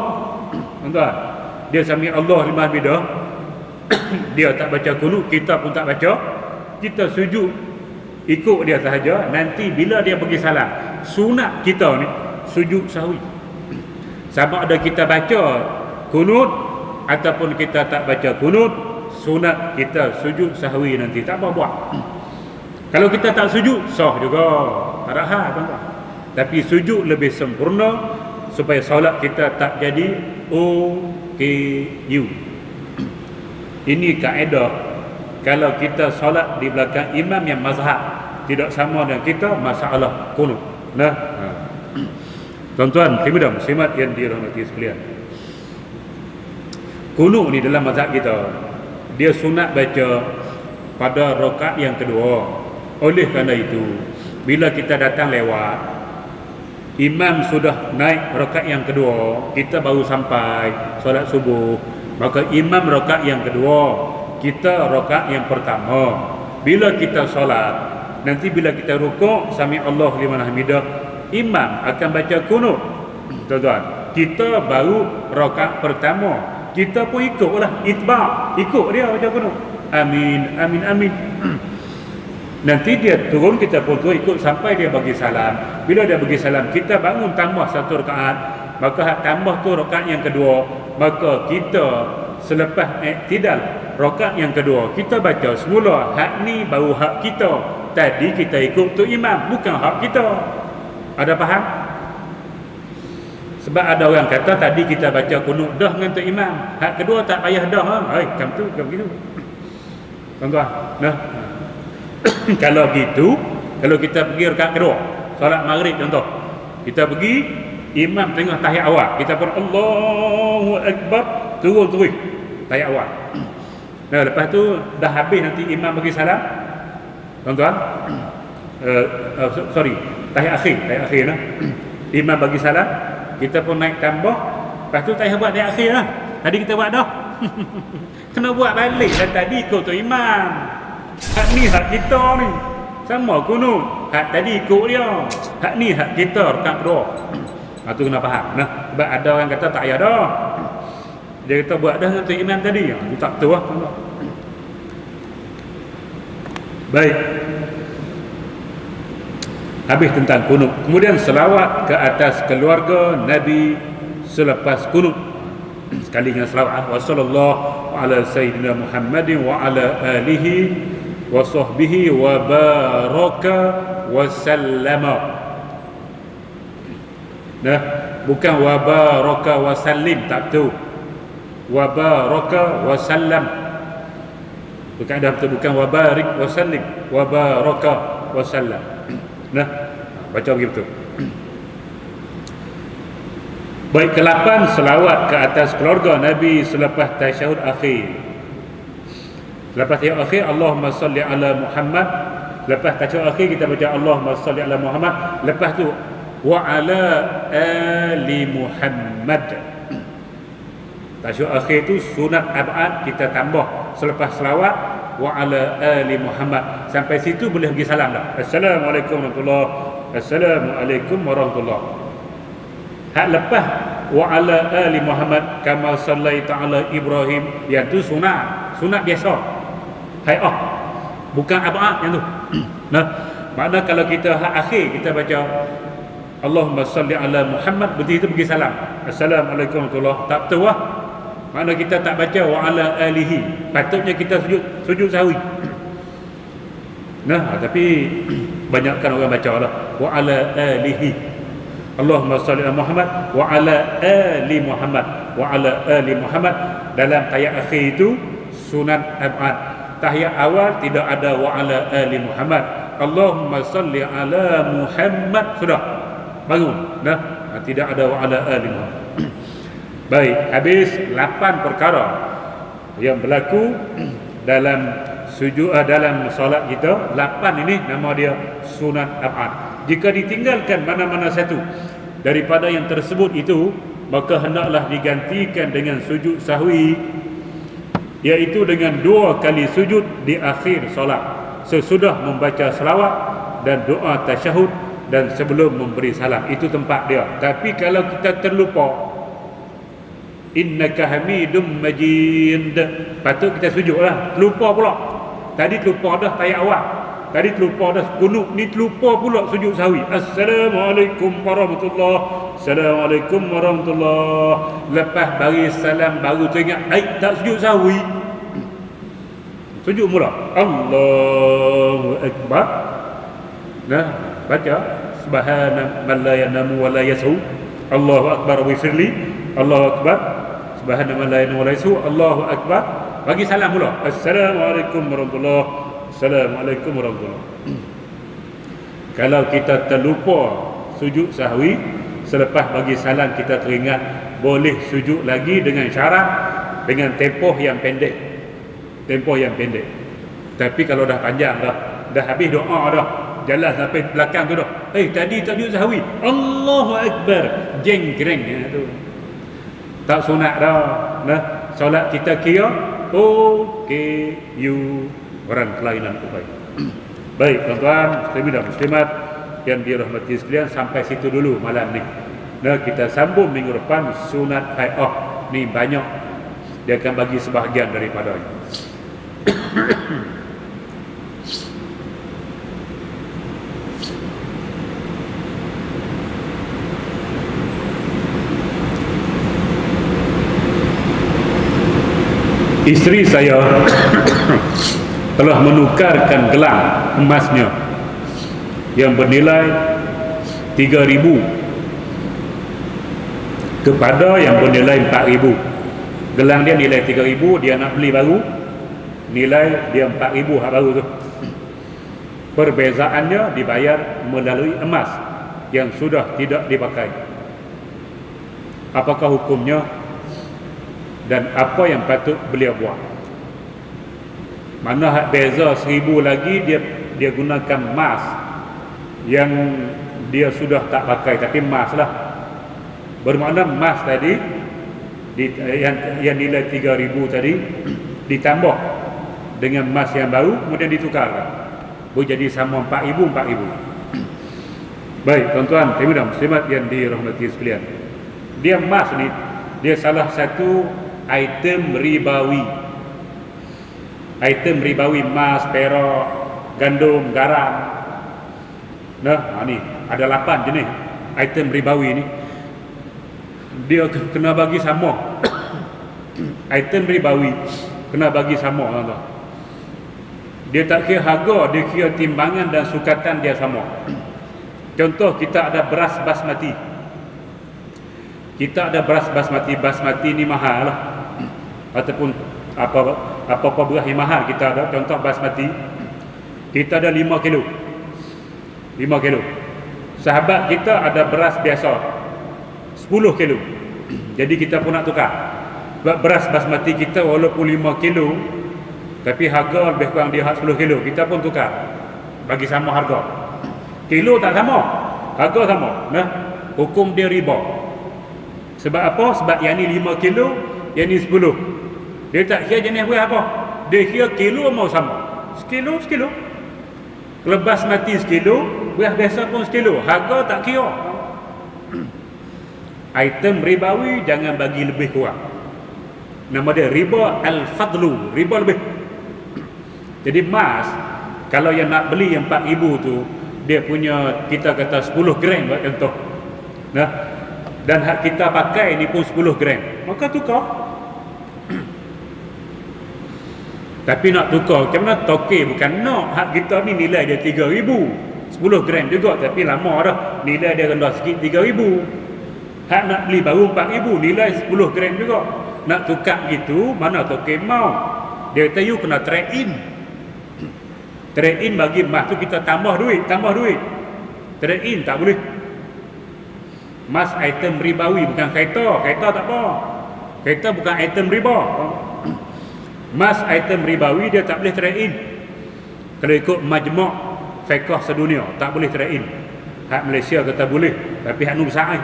Tuan-tuan, dia sami Allah liman hamidah, dia tak baca kunut, kita pun tak baca, kita sujud ikut dia sahaja. Nanti bila dia bagi salam, sunat kita ni sujud sahwi. Sama ada kita baca kunut ataupun kita tak baca kunut, sunat kita sujud sahwi nanti, tak apa buat. Kalau kita tak sujud, sah juga, tak ada hal tuan-tuan. Tapi sujud lebih sempurna supaya solat kita tak jadi OKU. Ini kaedah kalau kita solat di belakang imam yang mazhab tidak sama dengan kita, masalah kunut. Nah, tuan-tuan, kemudian muslimat yang dirahmati sekalian, kunut ni dalam mazhab kita, dia sunat baca pada rakaat yang kedua. Oleh kerana itu, bila kita datang lewat, imam sudah naik rakaat yang kedua, kita baru sampai solat subuh, maka imam rakaat yang kedua, kita rakaat yang pertama. Bila kita solat, nanti bila kita rukuk, sami Allah liman hamidah, imam akan baca kunut. Tuan-tuan, kita baru rakaat pertama, kita pun ikutlah, itba', ikut dia baca kunut. Amin, amin, amin. Nanti dia turun, kita pun turun ikut sampai dia bagi salam. Bila dia bagi salam, kita bangun tambah satu rakaat, maka hak tambah tu rakaat yang kedua, maka kita selepas iktidal rakaat yang kedua, kita baca semula hak ni baru hak kita. Tadi kita ikut tu imam, bukan hak kita. Ada faham? Sebab ada orang kata tadi kita baca kunut dah dengan tu imam, hak kedua tak payah dah. Kamu tu macam gitu. Tuan-tuan, nah. Kalau gitu, kalau kita pergi rakaat kedua, solat maghrib contoh, kita pergi, imam tengah tahiyat awal, kita pun Allahu akbar, turun tahiyat awal. Nah, lepas tu dah habis nanti imam bagi salam, tuan-tuan, tahiyat akhir nah. Imam bagi salam, kita pun naik tambah Lepas tu tak payah buat di akhir lah. Tadi kita buat dah. Kena buat balik. Dan tadi ikut tu imam. Hak ni hak kita ni. Sama kunut. Hak tadi ikut dia. Hak ni hak kita rakaat kedua. Tu kena faham. Nah, sebab ada orang kata tak payah dah. Dia kata buat dah dengan tu imam tadi. Itu tak betul lah. Baik. Habis tentang kunut. Kemudian selawat ke atas keluarga Nabi selepas kunut. Sekali dengan selawat. Wa sallallahu ala sayyidina Muhammadin wa ala alihi wa sahbihi wa baraka wa sallama. Nah, bukan wa baraka wa sallim, tak betul. Wa baraka wa sallam. Bukan ada betul, bukan wa barik wa sallim, wa baraka wa sallam. Nah, baca begitu. Baik, ke-8 selawat ke atas keluarga Nabi selepas tasyahud akhir. Selepas tasyahud akhir, Allahumma salli ala Muhammad. Lepas tasyahud akhir kita baca Allahumma salli ala Muhammad. Lepas tu wa ala ali Muhammad. Tasyahud akhir tu sunat abad, kita tambah selepas selawat wa ala ali Muhammad. Sampai situ boleh pergi salam dah. Assalamualaikum warahmatullahi. Assalamualaikum warahmatullahi. Hak lepas wa ala ali Muhammad kama sallaita ala Ibrahim, yang tu sunat biasa. Hai'ah. Bukan abad yang tu. Nah, makna kalau kita hak akhir kita baca Allahumma salli ala Muhammad, berarti itu pergi salam. Assalamualaikum warahmatullahi. Tak betul lah. Makna kita tak baca wa ala alihi. Patutnya kita sujud sahwi. Nah, tapi banyakkan orang baca lah wa ala alihi. Allahumma salli ala Muhammad wa ala ali Muhammad wa ala ali Muhammad. Dalam tahiyat akhir itu sunat abad. Tahiyat awal tidak ada wa ala ali Muhammad. Allahumma salli ala Muhammad, sudah baru. Nah, tidak ada wa ala ali Muhammad. Baik, habis 8 perkara yang berlaku dalam sujud dalam solat kita. 8 ini nama dia sunat abad. Jika ditinggalkan mana-mana satu daripada yang tersebut itu, maka hendaklah digantikan dengan sujud sahwi, iaitu dengan 2 kali sujud di akhir solat sesudah membaca selawat dan doa tasyahud dan sebelum memberi salam. Itu tempat dia. Tapi kalau kita terlupa, innaka hamidum majid, patut kita sujudlah. Lupa pula. Tadi terlupa dah tahiyat awal. Tadi terlupa dah kunut, ni terlupa pula sujud sahwi. Assalamualaikum warahmatullahi. Assalamualaikum warahmatullahi. Lepas bagi salam baru teringat, tak sujud sahwi. Sujud mula. Allahu akbar. Nah, baca subhana man la yanamu wa la yasu. Allahu akbar wa firli. Allahu akbar. Subhana man la yanamu wa la yasu. Allahu akbar. Bagi salam mula. Assalamualaikum warahmatullahi. Assalamualaikum warahmatullahi. Kalau kita terlupa sujud sahwi, selepas bagi salam kita teringat, boleh sujud lagi dengan syarat, dengan tempoh yang pendek. Tempoh yang pendek. Tapi kalau dah panjang dah habis doa dah, jalan sampai belakang tu dah, tadi tak sujud sahwi, Allahu akbar, jeng-greng tu. Tak sunat dah. Nah, solat kita kira OKU, orang kelainan ubai. Baik tuan-tuan, muslimin dan muslimat yang dirahmati sekalian, sampai situ dulu malam ni. Nah, kita sambung minggu depan sunat hai'ah. Ni banyak, dia akan bagi sebahagian daripadanya. Isteri saya telah menukarkan gelang emasnya yang bernilai 3,000 kepada yang bernilai 4,000. Gelang dia nilai 3,000, dia nak beli baru, nilai dia 4,000 hak baru tu. Perbezaannya dibayar melalui emas yang sudah tidak dipakai. Apakah hukumnya dan apa yang patut beliau buat? Mana hak beza 1,000 lagi, dia gunakan emas yang dia sudah tak pakai, tapi emas lah. Bermakna emas tadi yang nilai 3,000 tadi ditambah dengan emas yang baru, kemudian ditukarkan, boleh jadi sama 4,000. Baik tuan-tuan, muslimat yang dirahmati sekalian, dia emas ni, dia salah satu item ribawi. Item ribawi, emas, perak, gandum, garam. Nah, ni ada 8 jenis item ribawi ni. Dia kena bagi sama. Item ribawi kena bagi sama, tuan-tuan. Dia tak kira harga, dia kira timbangan dan sukatan dia sama. Contoh, kita ada beras basmati. Basmati ni mahal lah. Ataupun apa beras yang mahal kita ada. Contoh basmati, kita ada 5 kilo. Sahabat kita ada beras biasa 10 kilo. Jadi kita pun nak tukar. Sebab beras basmati kita walaupun 5 kilo, tapi harga lebih kurang dia 10 kilo, kita pun tukar, bagi sama harga. Kilo tak sama, harga sama. Nah, hukum dia riba. Sebab apa? Sebab yang ni 5 kilo, yang ni 10. Dia tak kira jenis beras apa, dia kira kilo mau sama. Sekilo. Kalau basmati sekilo, beras biasa pun sekilo, harga tak kira. Item ribawi jangan bagi lebih kurang. Nama dia riba al-fadlu, riba lebih. Jadi emas, kalau yang nak beli yang 4,000 tu, dia punya, kita kata 10 gram buat contoh. Nah, dan hak kita pakai ni pun 10 gram, maka tukar. Tapi nak tukar macam mana? Tokey bukan nak. Hak kita ni nilai dia 3,000, 10 gram juga, tapi lama dah, nilai dia rendah sikit 3,000. Hak nak beli baru 4,000, nilai 10 gram juga. Nak tukar gitu, mana tokey mau. Dia kata you kena trade in. Trade in bagi emas tu kita tambah duit. Trade in tak boleh. Emas item ribawi, bukan kereta. Kereta tak apa. Kereta bukan item riba. Emas item ribawi, dia tak boleh trade in. Kalau ikut majmuk fiqh sedunia, tak boleh trade in. Hak Malaysia kata boleh, tapi hak nu besar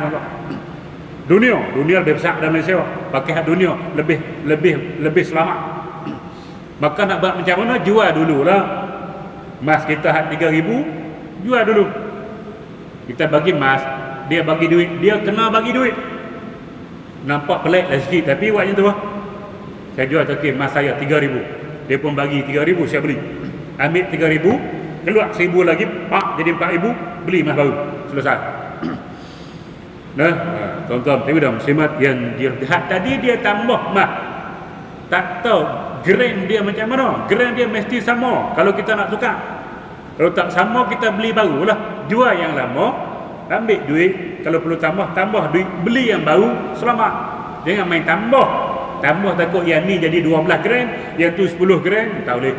dunia lebih besar dalam Malaysia. Pakai hak dunia lebih selamat. Maka nak buat macam mana? Jual dululah. Emas kita hak 3,000, jual dulu. Kita bagi emas, dia bagi duit, dia kena bagi duit. Nampak pelik lah sikit, tapi buat macam tu lah. Saya jual tak, emas saya 3,000, dia pun bagi 3,000, saya beli. Ambil 3,000, keluar 1,000 lagi, pak, jadi 4,000, beli emas baru, selesai. Nah, tuan-tuan, muslimat yang dirahmati, tadi dia tambah emas, tak tahu gram dia macam mana. Gram dia mesti sama kalau kita nak tukar. Kalau tak sama, kita beli barulah. Jual yang lama, ambil duit. Kalau perlu tambah duit, beli yang baru, selamat. Jangan main tambah takut yang ni jadi 12 gram, yang tu 10 gram, tak boleh.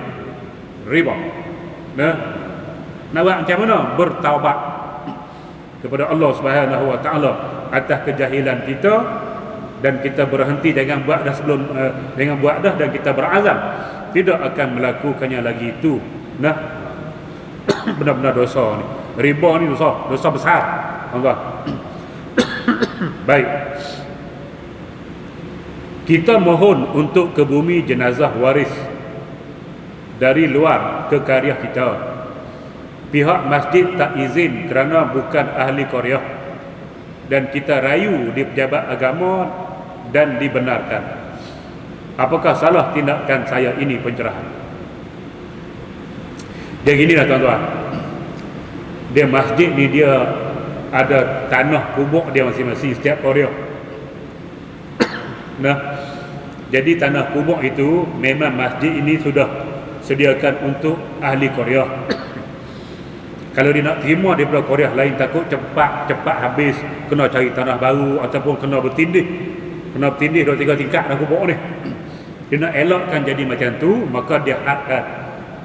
Riba. Nah, nak buat macam mana? Bertaubat kepada Allah Subhanahu wa taala atas kejahilan kita, dan kita berhenti jangan buat dah sebelum jangan buat dah, dan kita berazam tidak akan melakukannya lagi itu. Nah, benar-benar dosa ni. Riba ni dosa besar. Allah. Baik. Kita mohon untuk ke bumi jenazah waris dari luar ke qaryah kita. Pihak masjid tak izin kerana bukan ahli qaryah, dan kita rayu di pejabat agama dan dibenarkan. Apakah salah tindakan saya ini pencerahan? Dia ginilah tuan-tuan. Dia masjid ni, dia ada tanah kubur dia masing-masing setiap qaryah. Nah, jadi tanah kubur itu memang masjid ini sudah sediakan untuk ahli qaryah. Kalau dia nak terima daripada qaryah lain, takut cepat habis, kena cari tanah baru ataupun kena bertindih 2-3 tingkat dah kubur ni. Dia nak elakkan jadi macam tu, maka dia hadkan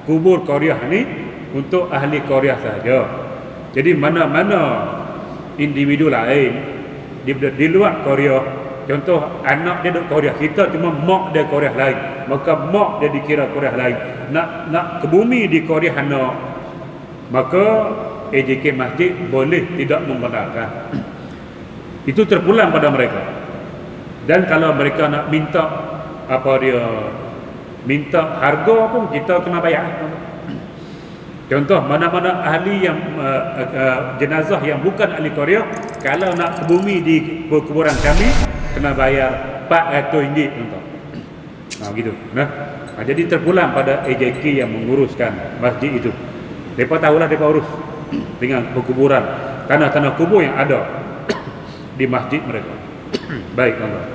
kubur qaryah ni untuk ahli qaryah saja. Jadi mana-mana individu lain di luar qaryah, contoh anak dia duduk qaryah, kita cuma mak dia qaryah lain, maka mak dia dikira qaryah lain. Nak ke bumi di qaryah anak, maka AJK masjid boleh tidak membenarkan. Itu terpulang pada mereka. Dan kalau mereka nak minta minta harga pun kita kena bayar. Contoh, mana-mana ahli yang jenazah yang bukan ahli Korea, kalau nak bumi di kuburan kami kena bayar RM400 contoh. Gitu. Jadi terpulang pada AJK yang menguruskan masjid itu. Mereka tahulah, mereka urus dengan perkuburan tanah-tanah kubur yang ada di masjid mereka. Baik, tuan-tuan.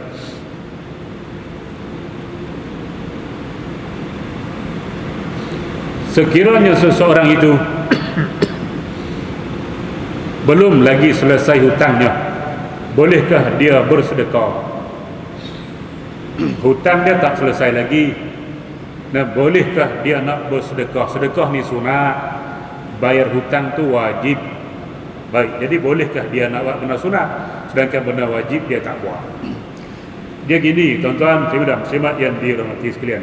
Sekiranya seseorang itu belum lagi selesai hutangnya, bolehkah dia bersedekah? Hutang dia tak selesai lagi, nah bolehkah dia nak bersedekah? Sedekah ni sunat, bayar hutang tu wajib. Baik, jadi bolehkah dia nak buat benda sunat sedangkan benda wajib dia tak buat? Dia gini, tuan-tuan, semat yang dirahmati sekalian.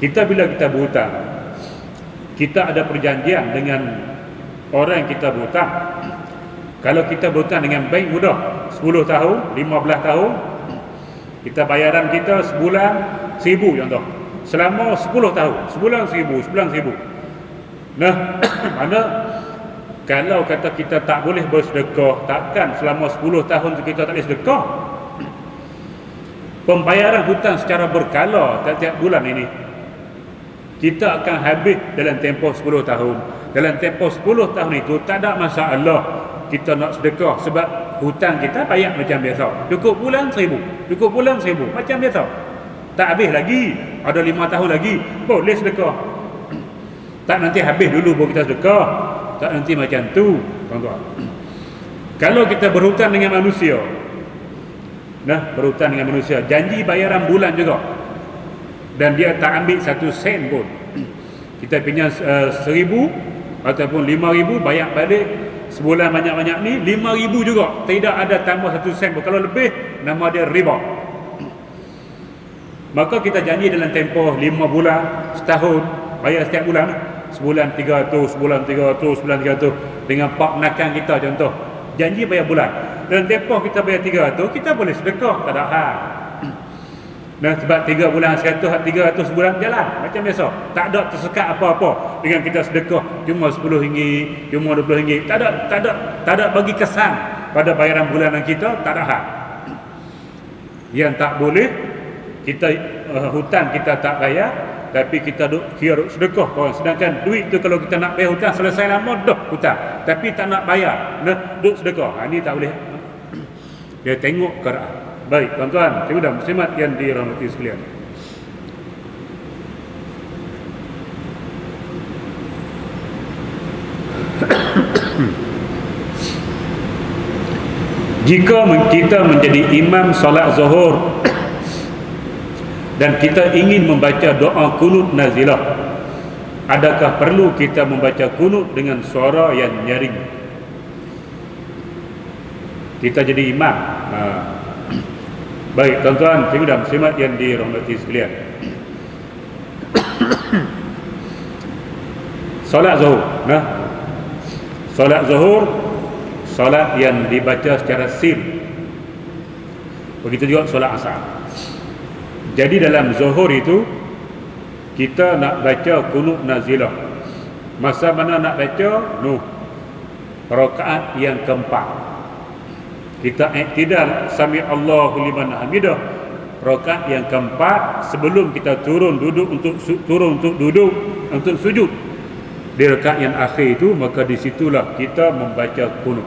Kita bila kita berhutang, kita ada perjanjian dengan orang yang kita berhutang. Kalau kita berhutang dengan bank mudah, 10 tahun, 15 tahun, kita bayaran kita sebulan 1,000 contoh. Selama 10 tahun, sebulan 1,000. Nah, mana kalau kata kita tak boleh bersedekah, takkan selama 10 tahun kita tak boleh sedekah? Pembayaran hutang secara berkala tiap-tiap bulan ini kita akan habis dalam tempoh 10 tahun. Dalam tempoh 10 tahun itu tak ada masalah kita nak sedekah, sebab hutang kita bayar macam biasa. Cukup bulan 1,000, cukup bulan 1,000 macam biasa. Tak habis lagi, ada 5 tahun lagi boleh sedekah. Tak nanti habis dulu baru kita sedekah. Tak nanti macam tu, tuan-tuan. Kalau kita berhutang dengan manusia, berhutang dengan manusia, janji bayaran bulan juga, dan dia tak ambil 1 sen pun. Kita pinjam 1,000 ataupun 5,000, bayar balik sebulan banyak-banyak ni 5,000 juga, tidak ada tambah 1 sen pun. Kalau lebih, nama dia riba. Maka kita janji dalam tempoh 5 bulan, setahun, bayar setiap bulan, sebulan 300, sebulan 300, sebulan 300, dengan pak menakan kita contoh, janji bayar bulan. Dalam tempoh kita bayar 300, kita boleh sedekah, tak ada hal. Sebab 3 bulan 100, 300 sebulan jalan macam biasa, tak ada tersekat apa-apa dengan kita sedekah cuma RM10, cuma RM20. Tak ada bagi kesan pada bayaran bulanan kita, tak ada hal. Yang tak boleh, kita hutang kita tak bayar, tapi kita kira sedekah kawan. Sedangkan duit tu kalau kita nak bayar hutang, selesai lama dah hutang, tapi tak nak bayar, duk sedekah. Ini tak boleh. Dia tengok keadaan. Baik, tuan-tuan, muslimat yang dirahmati sekalian. Jika kita menjadi imam solat zuhur dan kita ingin membaca doa kunut nazilah, adakah perlu kita membaca kunut dengan suara yang nyaring? Kita jadi imam. Baik, tuan-tuan, muslimat yang dirahmati sekalian. Solat zuhur, solat zuhur, solat yang dibaca secara sir. Begitu juga solat asar. Jadi dalam zuhur itu kita nak baca kunut nazilah. Masa mana nak baca? Rakaat yang keempat. Kita iktidal sami Allahu liman hamidah, rakaat yang keempat sebelum kita turun untuk duduk untuk sujud. Di rakaat yang akhir itu, maka disitulah kita membaca kunut.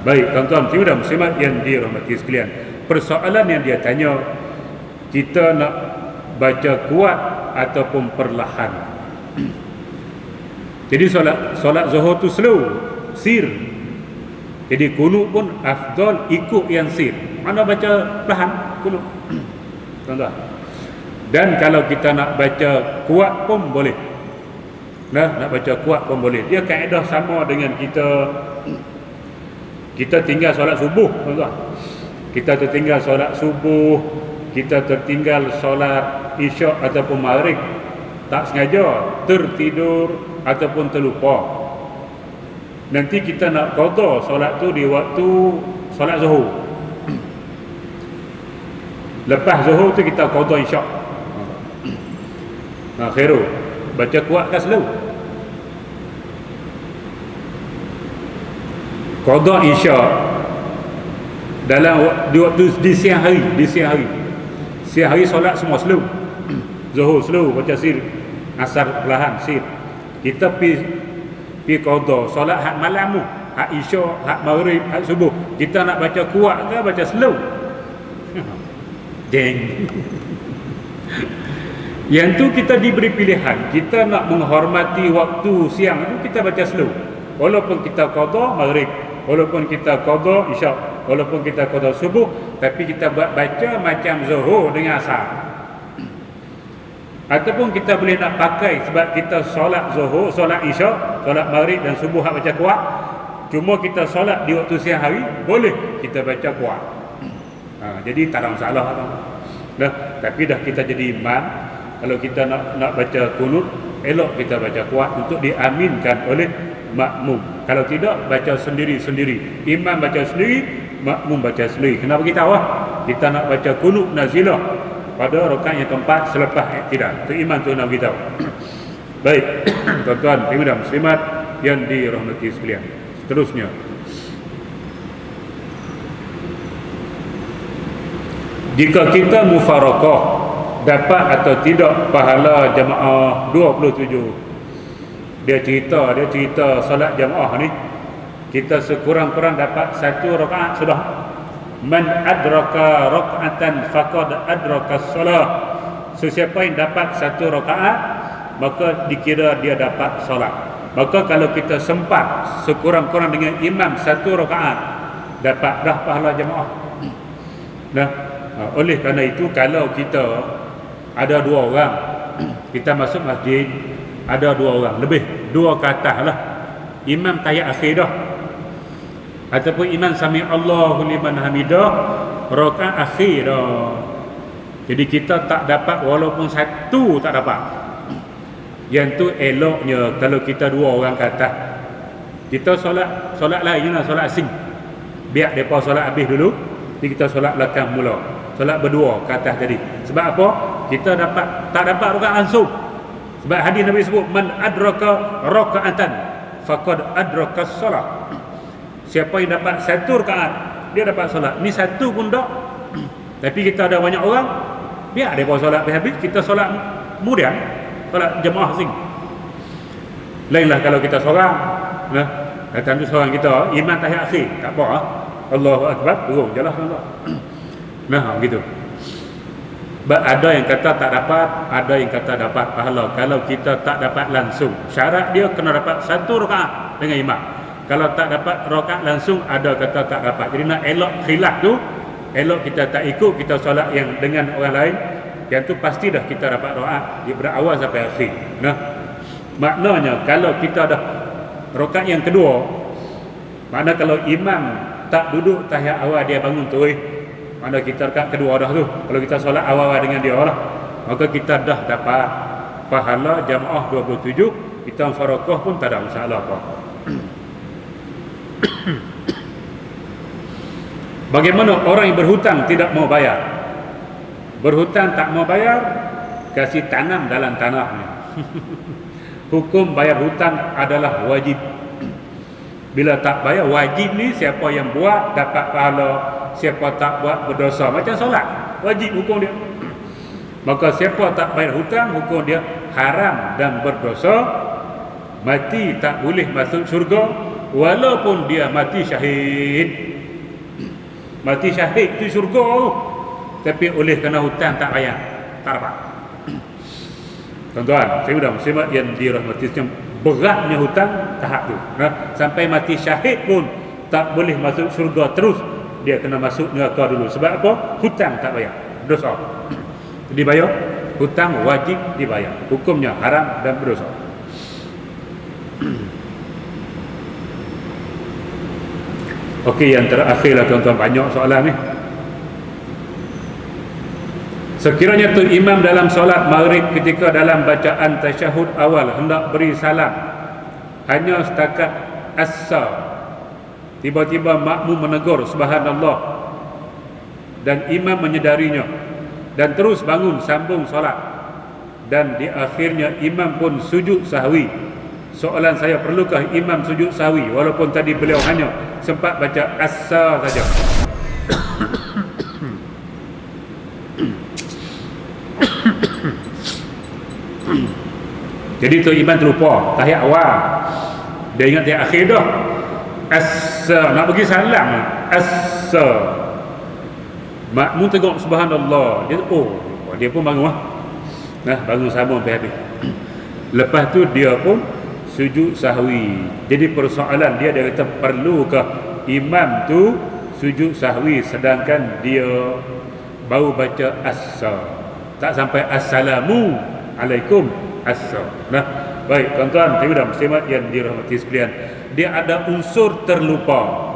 Baik, tuan-tuan, muslimat yang dirahmati sekalian. Persoalan yang dia tanya, kita nak baca kuat ataupun perlahan. Jadi solat zuhur tu slow, sir. Jadi kunut pun afdal ikut yang sir. Mana baca perlahan kunut. Tuan-tuan. Dan kalau kita nak baca kuat pun boleh. Nak baca kuat pun boleh. Dia kaedah sama dengan kita tinggal solat subuh, tuan-tuan. Kita tertinggal solat subuh, kita tertinggal solat isyak ataupun maghrib, tak sengaja tertidur ataupun terlupa. Nanti kita nak qada solat tu di waktu solat zuhur. Lepas Zuhur tu kita qada Isyak. Khairul baca kuat kan slow. Qada Isyak dalam waktu di siang hari. Siang hari solat semua slow. Zuhur slow baca sir, asar perlahan sir. Kita pi qada solat hak malam tu, hak Isyak, hak maghrib, hak subuh. Kita nak baca kuat ke baca slow? Deng. Yang tu kita diberi pilihan. Kita nak menghormati waktu siang tu, kita baca slow. Walaupun kita qada maghrib, walaupun kita qada Isyak, walaupun kita qada subuh, tapi kita baca macam Zuhur dengan asar. Ataupun kita boleh nak pakai sebab kita solat Zuhur, solat Isyak, solat maghrib dan subuh hak baca kuat. Cuma kita solat di waktu siang hari, boleh kita baca kuat. Jadi tak ada masalah dah. Tapi dah kita jadi imam, kalau kita nak baca kunut, elok kita baca kuat untuk diaminkan oleh makmum. Kalau tidak, baca sendiri-sendiri. Imam baca sendiri, makmum baca sendiri. Kena bagi tahu kita nak baca kunut nazilah pada rakaat yang keempat selepas i'tidal. Tu imam tu nak beritahu. Baik, tuan-tuan dan muslimat yang dirahmati sekalian. Seterusnya, jika kita mufarakah, dapat atau tidak pahala jamaah 27. Dia cerita solat jamaah ni, kita sekurang-kurang dapat 1 rakaat sudah. Man adraka raka'atan faqad adraka solat. Sesiapa yang dapat 1 rakaat, maka dikira dia dapat solat. Maka kalau kita sempat sekurang-kurang dengan imam 1 rakaat, dapat dah pahala jamaah. Nah, oleh kerana itu, kalau kita ada 2 orang, kita masuk masjid, ada 2 orang, lebih 2 ke atas lah, imam tahiyat akhir dah, ataupun imam sami Allahu liman hamidah rakaat akhir dah. Jadi kita tak dapat, walaupun 1 tak dapat. Yang tu eloknya kalau kita 2 orang ke atas, kita solat lain lah, solat asing, biar mereka solat habis dulu, jadi kita solat belakang mula, solat berdua ke atas tadi. Sebab apa? Kita tak dapat rakaat langsung. Sebab hadis Nabi sebut, man adraka raka'atan faqad adraka solat. Siapa yang dapat 1 rakaat, dia dapat solat. Ni 1 pun tak. Tapi kita ada banyak orang, biar mereka solat habis, kita solat kemudian, solat jemaah asing. Lainlah kalau kita seorang, nah, datang tu seorang kita, imam tahiyat akhir, tak apa, Allahu Akbar, turun je lah. Nah, gitu. Ada yang kata tak dapat, ada yang kata dapat pahala kalau kita tak dapat langsung. Syarat dia kena dapat 1 rakaat dengan imam. Kalau tak dapat rakaat langsung, ada kata tak dapat. Jadi nak elok khilaf tu, elok kita tak ikut, kita solat yang dengan orang lain, yang tu pasti dah kita dapat rakaat daripada awal sampai akhir. Nah, maknanya kalau kita dah rakaat yang kedua, makna kalau imam tak duduk tahiyat awal, dia bangun tu, mana kita rakaat kedua dah tu. Kalau kita solat awal-awal dengan dia lah, maka kita dah dapat pahala jamaah 27. Kita mufarakah pun tak ada masalah apa. Bagaimana orang yang berhutang tidak mau bayar? Berhutang tak mau bayar, kasih tanam dalam tanahnya. Hukum bayar hutang adalah wajib. Bila tak bayar, wajib ni siapa yang buat dapat pahala, siapa tak buat berdosa. Macam solat, wajib hukum dia. Maka siapa tak bayar hutang, hukum dia haram dan berdosa, mati tak boleh masuk syurga, walaupun dia mati syahid. Mati syahid tu syurga, tapi oleh kerana hutang tak bayar, tak dapat. Tuan-tuan, saya sudah muslimat yang dirahmati, beratnya hutang tahap tu. Nah, sampai mati syahid pun tak boleh masuk syurga terus, dia kena masuk neraka dulu. Sebab apa? Hutang tak bayar, dosa. Dibayar, hutang wajib dibayar. Hukumnya haram dan berdosa. Okey, yang terakhirlah tuan-tuan, banyak soalan ni. Sekiranya tu imam dalam solat maghrib ketika dalam bacaan tasyahud awal hendak beri salam, hanya setakat as-sa, tiba-tiba makmum menegur subhanallah dan imam menyedarinya, dan terus bangun sambung solat, dan di akhirnya imam pun sujud sahwi. Soalan saya, perlukah imam sujud sahwi walaupun tadi beliau hanya sempat baca asa saja? Jadi tu imam terlupa tahiyat awal, dia ingat tahiyat akhir dah, asa nak bagi salam, asa makmum tengok subhanallah, dia dia pun bangun lah. Nah, bangun sama sampai habis. Lepas tu dia pun sujud sahwi. Jadi persoalan dia kata, perlukah imam tu sujud sahwi sedangkan dia baru baca asa, tak sampai assalamu alaikum asa. Nah, baik tuan-tuan dan muslimat yang dirahmati sekalian, dia ada unsur terlupa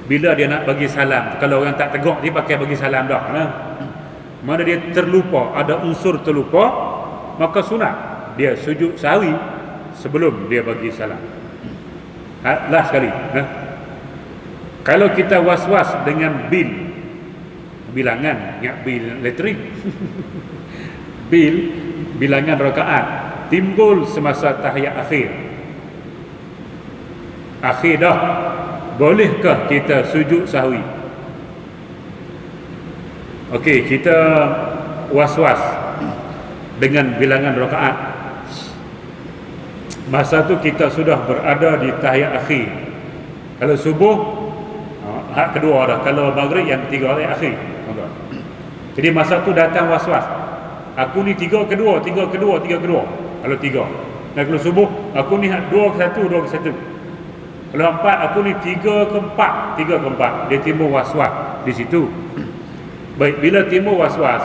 bila dia nak bagi salam. Kalau orang tak tegak dia pakai bagi salam dah. Nah, mana dia terlupa, ada unsur terlupa, maka sunat dia sujud sahwi sebelum dia bagi salam. Last sekali. Kalau kita was-was dengan bilangan, ingat bil elektrik, bilangan rakaat timbul semasa tahiyat akhir dah, bolehkah kita sujud sahwi? Okey, kita was-was dengan bilangan rakaat. Masa tu kita sudah berada di tahiyat akhir. Kalau subuh hak kedua dah, kalau maghrib yang ketiga akhir. Jadi masa tu datang was-was, aku ni tiga kedua. Kalau tiga. Dan kalau subuh aku ni hak 2 ke 1. Kalau 4 aku ni 3 ke 4. Dia timbul was-was di situ. Baik, bila timbul was-was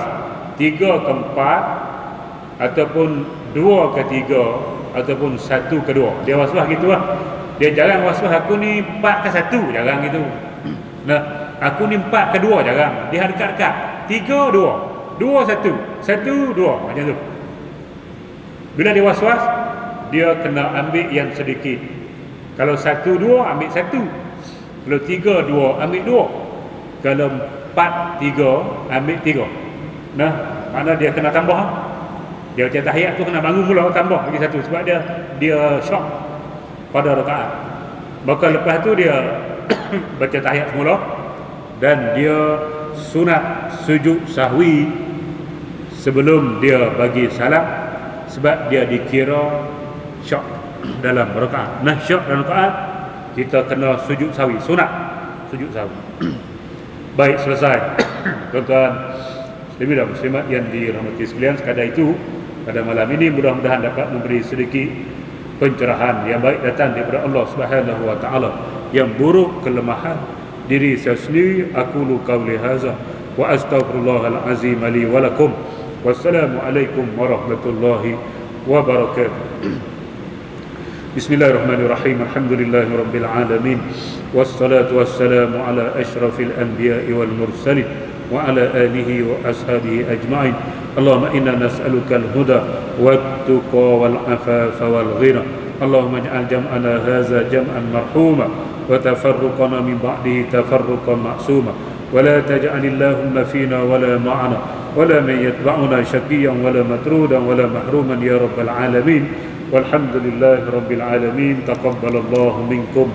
3 ke 4 ataupun 2 ke 3 ataupun 1 ke 2, dia was-was gitulah. Dia jarang was-was aku ni 4 ke 1, jarang gitu. Nah, aku ni 4 ke 2 jarang. Dia dekat-dekat 3 2 1 2 macam tu. Bila dia was-was, dia kena ambil yang sedikit. Kalau 1 2 ambil 1. Kalau 3 2 ambil 2. Kalau 4 3 ambil 3. Nah, mana dia kena tambah. Dia baca tahiyat tu kena bangun pula tambah lagi 1 sebab dia syok pada rakaat. Maka lepas tu dia baca tahiyat semula dan dia sunat sujud sahwi sebelum dia bagi salam sebab dia dikira syok dalam rakaat. Nah, syok dalam rakaat kita kena sujud sahwi, sunat sujud sahwi. Baik, selesai. Tuan-tuan dan muslimat yang dirahmati sekalian, sekadar itu pada malam ini mudah-mudahan dapat memberi sedikit pencerahan yang baik datang daripada Allah Subhanahu wa taala. Yang buruk kelemahan diri saya sendiri, aqulu qawli hadza wa astaghfirullahal azim li wa lakum. Wassalamualaikum warahmatullahi wabarakatuh. Bismillahirrahmanirrahim. Alhamdulillahirabbil alamin. Wassalatu wassalamu ala asyrafil anbiya'i wal mursalin wa ala alihi wa ashabihi ajma'in. Allahumma inna nas'aluka al-huda wat-tuqa wal afafa wal ghina. Allahumma ij'al jam'ana hadza jam'an marhuma wa tafarruqana min ba'dihi tafarruqan ma'suma wa la taj'al Allahumma fina wa la ma'ana wa la man yatba'una shaqiyyan wa la matrudan wa la mahruman ya rabbal alamin. Walhamdulillahi rabbil alamin. Taqabbalallahu minkum.